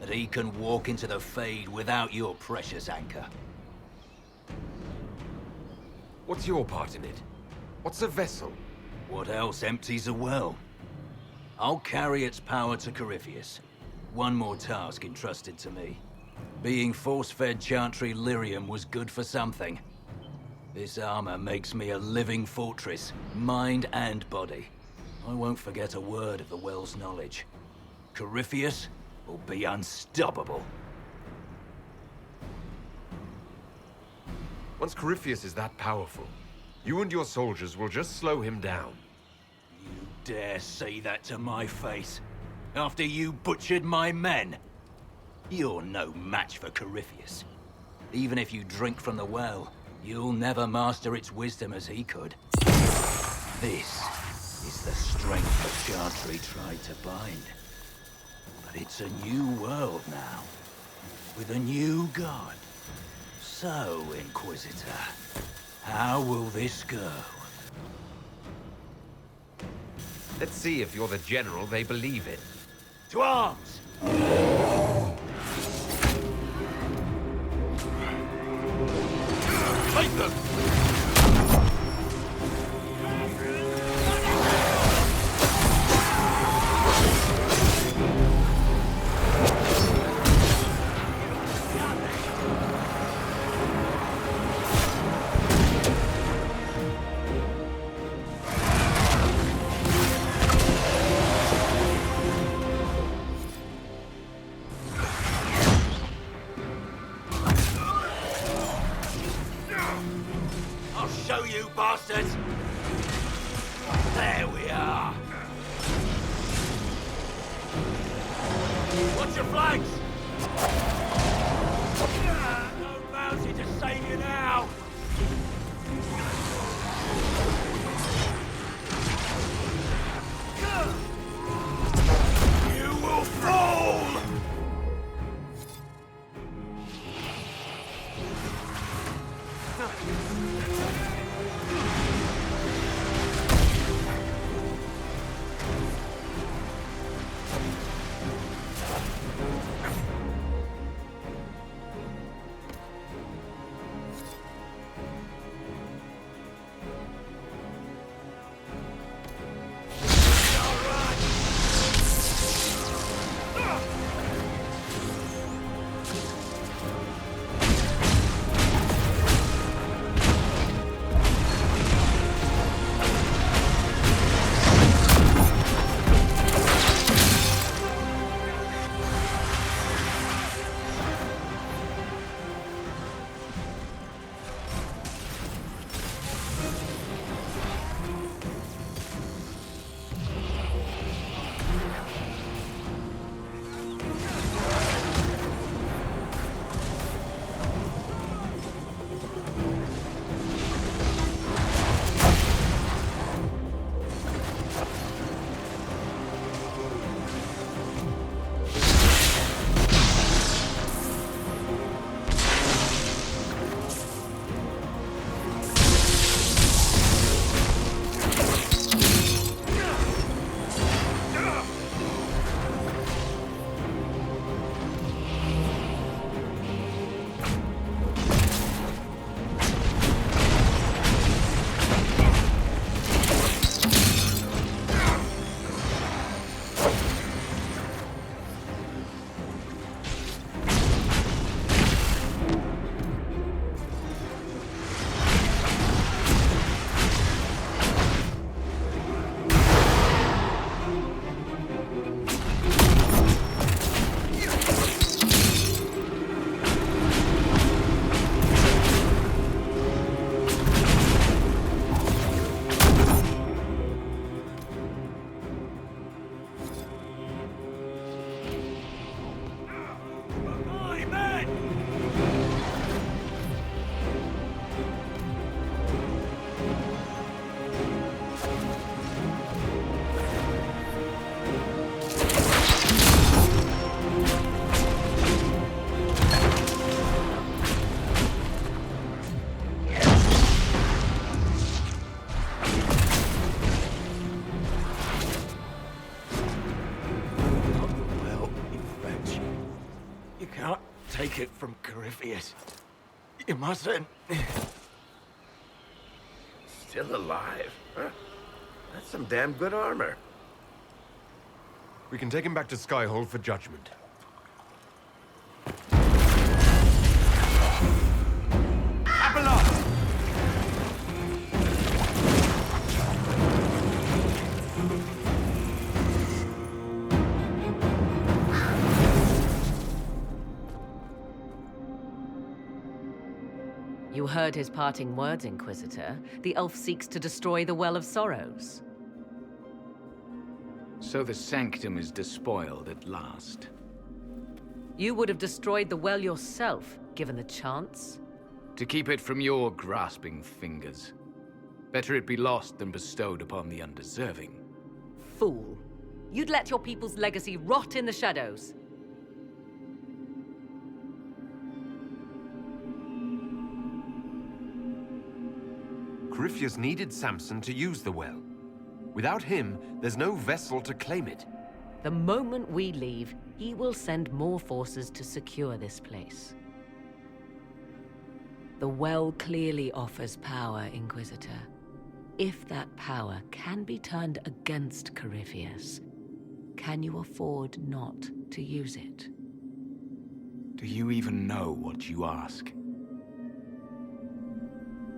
that he can walk into the Fade without your precious anchor. What's your part in it? What's a vessel? What else empties a well? I'll carry its power to Corypheus. One more task entrusted to me. Being force-fed Chantry lyrium was good for something. This armor makes me a living fortress, mind and body. I won't forget a word of the well's knowledge. Corypheus will be unstoppable. Once Corypheus is that powerful, you and your soldiers will just slow him down. You dare say that to my face? After you butchered my men? You're no match for Corypheus. Even if you drink from the well, you'll never master its wisdom as he could. This is the strength the Chantry tried to bind. But it's a new world now, with a new god. So, Inquisitor, how will this go? Let's see if you're the general they believe in. To arms! Take them! I'll show you, bastards! There we are! Watch your flanks! No bounty to save you now! You will fall! take it from Corypheus. You mustn't. Still alive, huh? That's some damn good armor. We can take him back to Skyhold for judgment. You heard his parting words, Inquisitor. The elf seeks to destroy the Well of Sorrows. So the Sanctum is despoiled at last. You would have destroyed the well yourself, given the chance. To keep it from your grasping fingers. Better it be lost than bestowed upon the undeserving. Fool. You'd let your people's legacy rot in the shadows. Corypheus needed Samson to use the well. Without him, there's no vessel to claim it. The moment we leave, he will send more forces to secure this place. The well clearly offers power, Inquisitor. If that power can be turned against Corypheus, can you afford not to use it? Do you even know what you ask?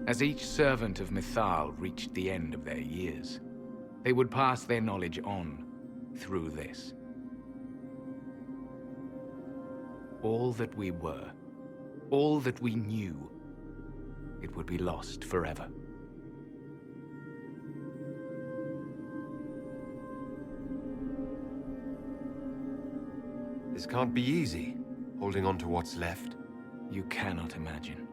As each servant of Mythal reached the end of their years, they would pass their knowledge on through this. All that we were, all that we knew, it would be lost forever. This can't be easy, holding on to what's left. You cannot imagine.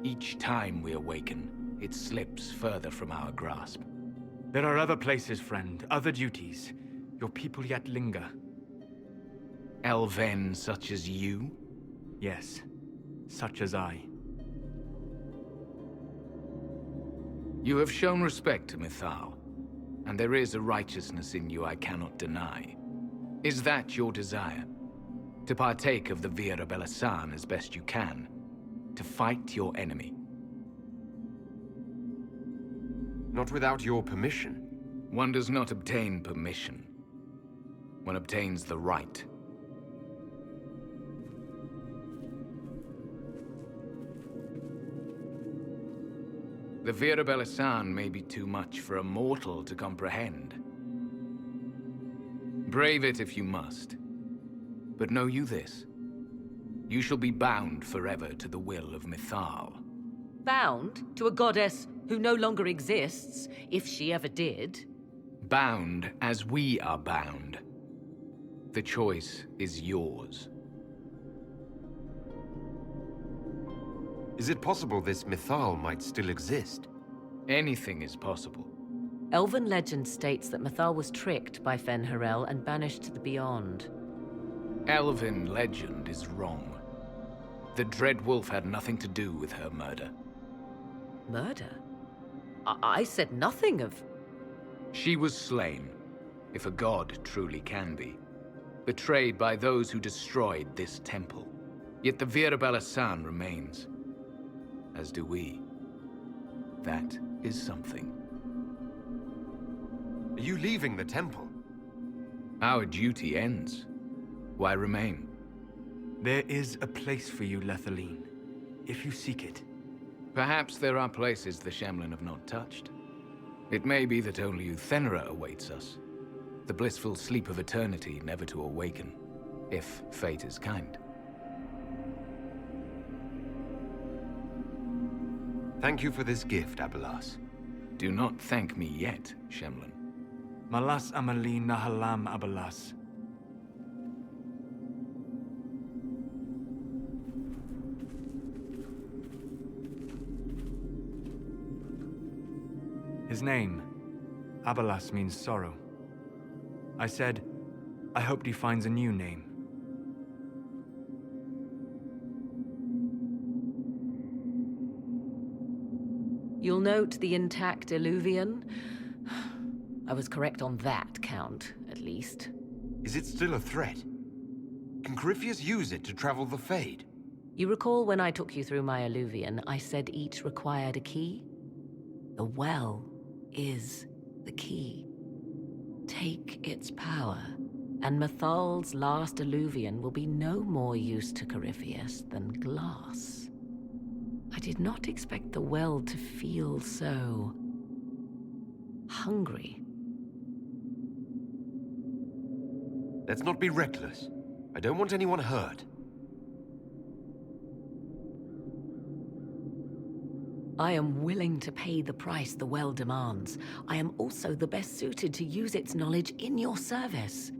Each time we awaken, it slips further from our grasp. There are other places, friend, other duties. Your people yet linger. Elven such as you? Yes, such as I. You have shown respect to Mythal, and there is a righteousness in you I cannot deny. Is that your desire? To partake of the Vira Belasan as best you can? To fight your enemy? Not without your permission. One does not obtain permission. One obtains the right. The Vira Belasan may be too much for a mortal to comprehend. Brave it if you must. But know you this. You shall be bound forever to the will of Mythal. Bound to a goddess who no longer exists, if she ever did. Bound as we are bound. The choice is yours. Is it possible this Mythal might still exist? Anything is possible. Elven legend states that Mythal was tricked by Fen'Harel and banished to the Beyond. Elven legend is wrong. The Dread Wolf had nothing to do with her murder. Murder? I said nothing of... She was slain, if a god truly can be. Betrayed by those who destroyed this temple. Yet the Vira Belasan remains. As do we. That is something. Are you leaving the temple? Our duty ends. Why remain? There is a place for you, Lethaline, if you seek it. Perhaps there are places the Shemlin have not touched. It may be that only Uthenra awaits us. The blissful sleep of eternity never to awaken, if fate is kind. Thank you for this gift, Abelas. Do not thank me yet, Shemlin. Malas Amalin Nahalam Abelas. His name, Abelas, means sorrow. I said, I hoped he finds a new name. You'll note the intact Illuvian. I was correct on that count, at least. Is it still a threat? Can Corypheus use it to travel the Fade? You recall when I took you through my alluvion, I said each required a key? The well is the key. Take its power, and Mythal's last alluvion will be no more use to Corypheus than glass. I did not expect the well to feel so hungry. Let's not be reckless. I don't want anyone hurt. I am willing to pay the price the well demands. I am also the best suited to use its knowledge in your service.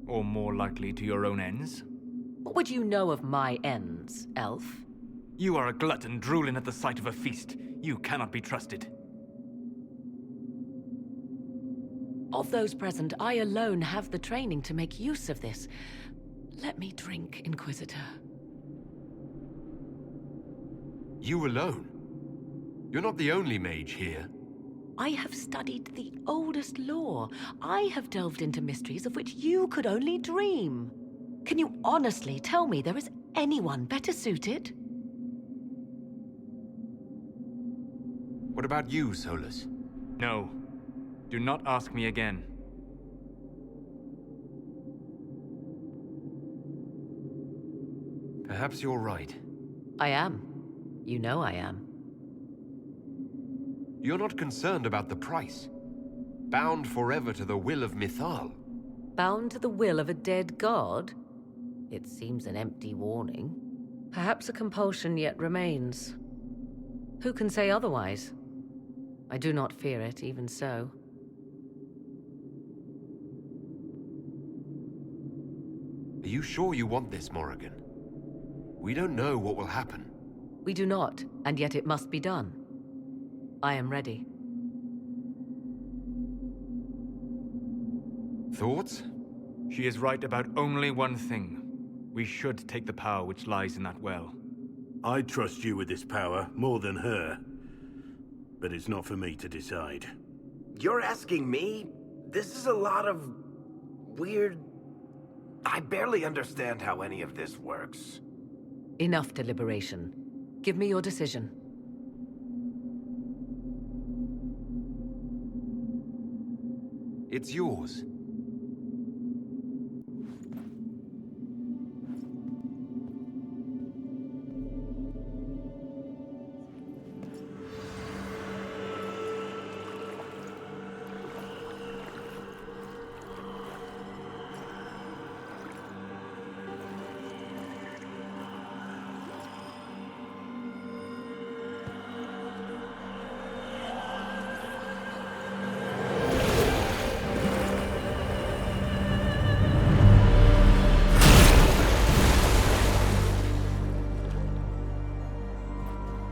Or more likely to your own ends? What would you know of my ends, elf? You are a glutton drooling at the sight of a feast. You cannot be trusted. Of those present, I alone have the training to make use of this. Let me drink, Inquisitor. You alone? You're not the only mage here. I have studied the oldest lore. I have delved into mysteries of which you could only dream. Can you honestly tell me there is anyone better suited? What about you, Solus? No. Do not ask me again. Perhaps you're right. I am. You know I am. You're not concerned about the price. Bound forever to the will of Mythal. Bound to the will of a dead god? It seems an empty warning. Perhaps a compulsion yet remains. Who can say otherwise? I do not fear it, even so. Are you sure you want this, Morrigan? We don't know what will happen. We do not, and yet it must be done. I am ready. Thoughts? She is right about only one thing. We should take the power which lies in that well. I trust you with this power more than her. But it's not for me to decide. You're asking me? This is a lot of weird... I barely understand how any of this works. Enough deliberation. Give me your decision. It's yours.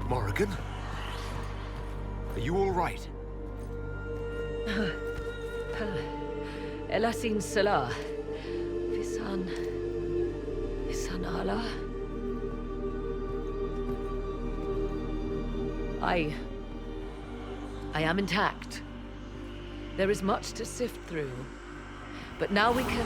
Morrigan? Are you all right? Elasin Salah. Visan Allah. I am intact. There is much to sift through. But now we can...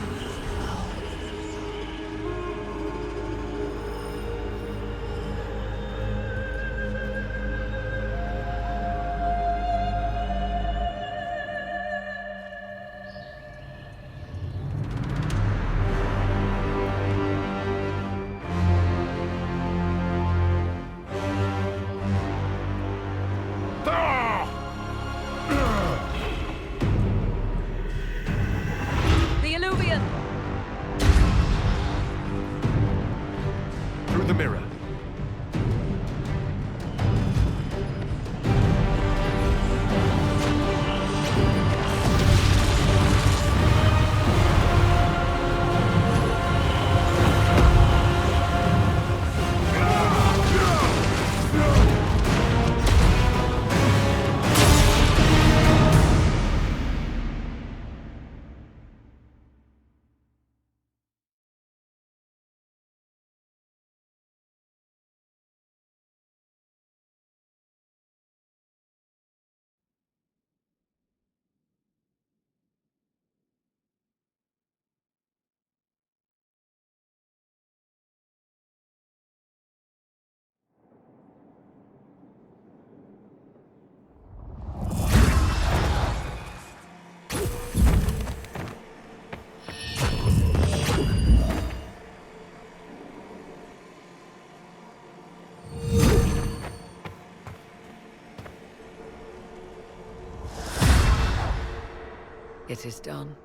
It is done.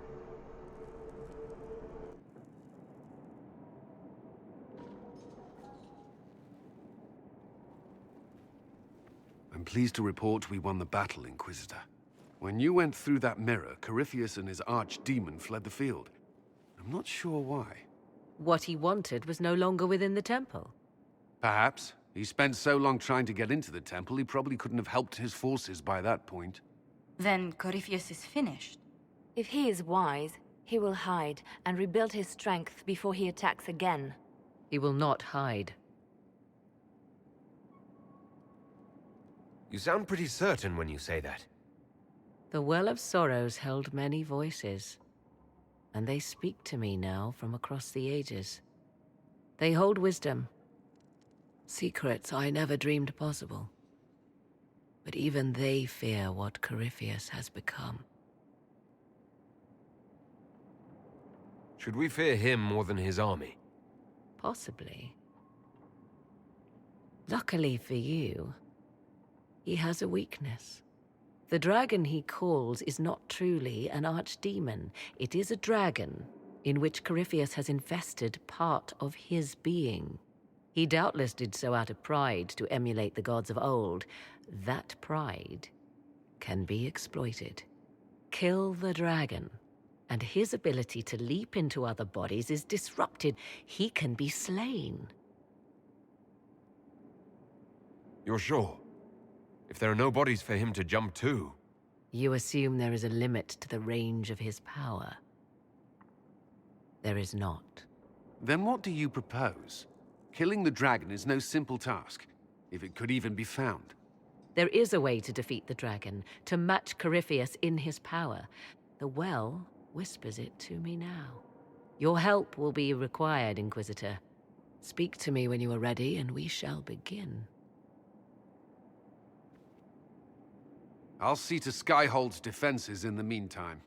I'm pleased to report we won the battle, Inquisitor. When you went through that mirror, Corypheus and his archdemon fled the field. I'm not sure why. What he wanted was no longer within the temple. Perhaps. He spent so long trying to get into the temple, he probably couldn't have helped his forces by that point. Then Corypheus is finished. If he is wise, he will hide and rebuild his strength before he attacks again. He will not hide. You sound pretty certain when you say that. The Well of Sorrows held many voices, and they speak to me now from across the ages. They hold wisdom. Secrets I never dreamed possible. But even they fear what Corypheus has become. Should we fear him more than his army? Possibly. Luckily for you, he has a weakness. The dragon he calls is not truly an archdemon. It is a dragon in which Corypheus has invested part of his being. He doubtless did so out of pride to emulate the gods of old. That pride can be exploited. Kill the dragon, and his ability to leap into other bodies is disrupted. He can be slain. You're sure? If there are no bodies for him to jump to... You assume there is a limit to the range of his power. There is not. Then what do you propose? Killing the dragon is no simple task, if it could even be found. There is a way to defeat the dragon, to match Corypheus in his power. The well whispers it to me now. Your help will be required, Inquisitor. Speak to me when you are ready, and we shall begin. I'll see to Skyhold's defenses in the meantime.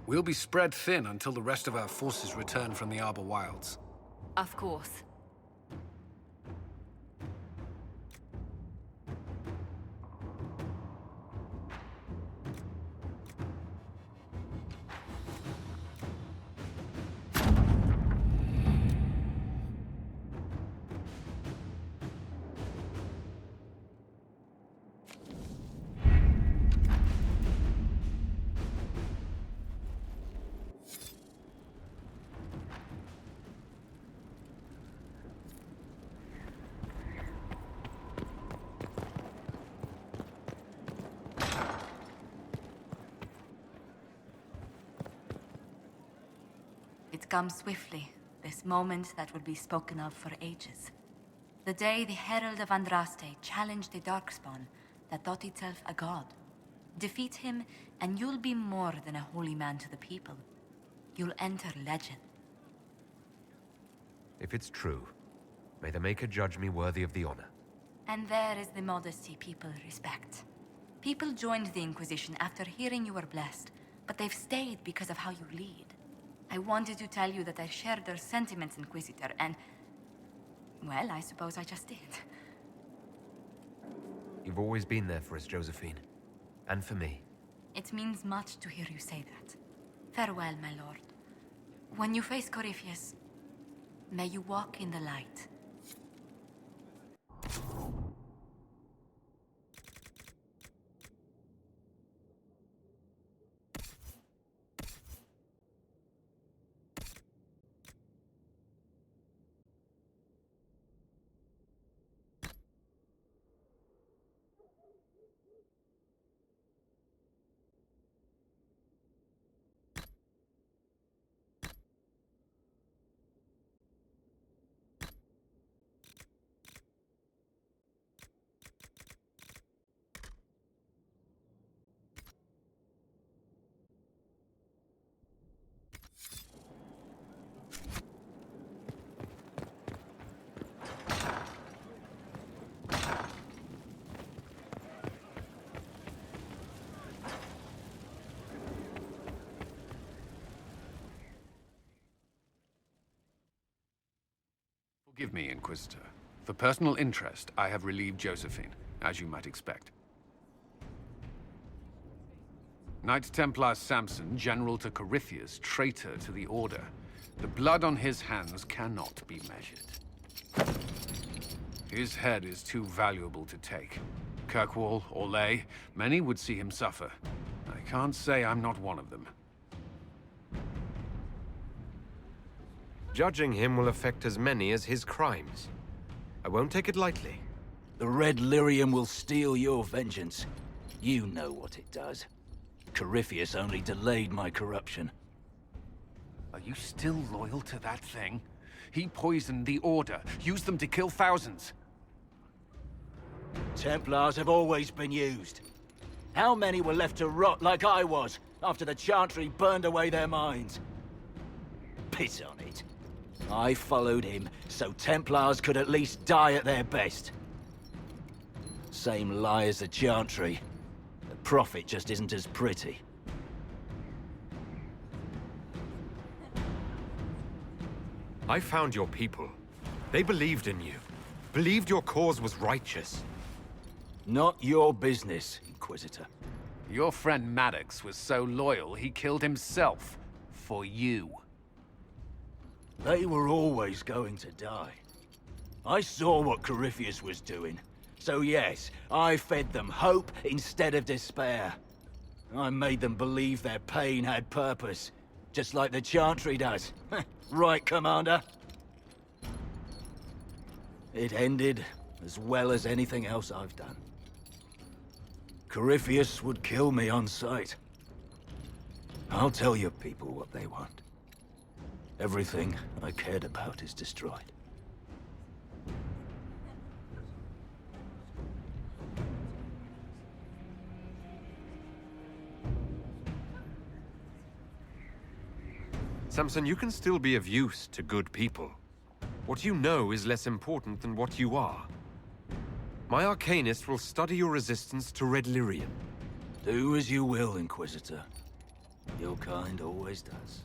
We'll be spread thin until the rest of our forces return from the Arbor Wilds. Of course. It comes swiftly, this moment that will be spoken of for ages. The day the Herald of Andraste challenged the Darkspawn that thought itself a god. Defeat him, and you'll be more than a holy man to the people. You'll enter legend. If it's true, may the Maker judge me worthy of the honor. And there is the modesty people respect. People joined the Inquisition after hearing you were blessed, but they've stayed because of how you lead. I wanted to tell you that I shared their sentiments, Inquisitor, and... well, I suppose I just did. You've always been there for us, Josephine. And for me. It means much to hear you say that. Farewell, my lord. When you face Corypheus, may you walk in the light. Forgive me, Inquisitor. For personal interest, I have relieved Josephine, as you might expect. Knight Templar Samson, General to Corypheus, traitor to the Order. The blood on his hands cannot be measured. His head is too valuable to take. Kirkwall, Orlais, many would see him suffer. I can't say I'm not one of them. Judging him will affect as many as his crimes. I won't take it lightly. The Red Lyrium will steal your vengeance. You know what it does. Corypheus only delayed my corruption. Are you still loyal to that thing? He poisoned the Order, used them to kill thousands. Templars have always been used. How many were left to rot like I was, after the Chantry burned away their minds? Piss on it. I followed him, so Templars could at least die at their best. Same lie as the Chantry. The Prophet just isn't as pretty. I found your people. They believed in you. Believed your cause was righteous. Not your business, Inquisitor. Your friend Maddox was so loyal, he killed himself. For you. They were always going to die. I saw what Corypheus was doing. So yes, I fed them hope instead of despair. I made them believe their pain had purpose. Just like the Chantry does. Right, Commander? It ended as well as anything else I've done. Corypheus would kill me on sight. I'll tell your people what they want. Everything I cared about is destroyed. Samson, you can still be of use to good people. What you know is less important than what you are. My Arcanist will study your resistance to Red Lyrium. Do as you will, Inquisitor. Your kind always does.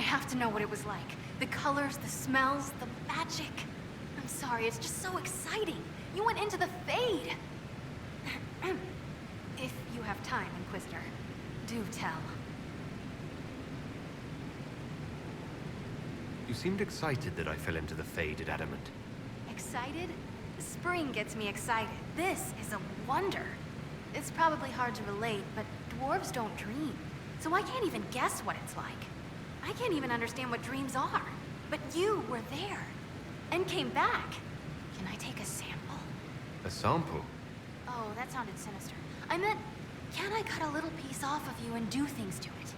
have to know what it was like. The colors, the smells, the magic. I'm sorry, it's just so exciting. You went into the Fade. If you have time, Inquisitor, do tell. You seemed excited that I fell into the Fade at Adamant. Excited? Spring gets me excited. This is a wonder. It's probably hard to relate, but dwarves don't dream. So I can't even guess what it's like. I can't even understand what dreams are. But you were there. And came back. Can I take a sample? A sample? Oh, that sounded sinister. I meant, can I cut a little piece off of you and do things to it?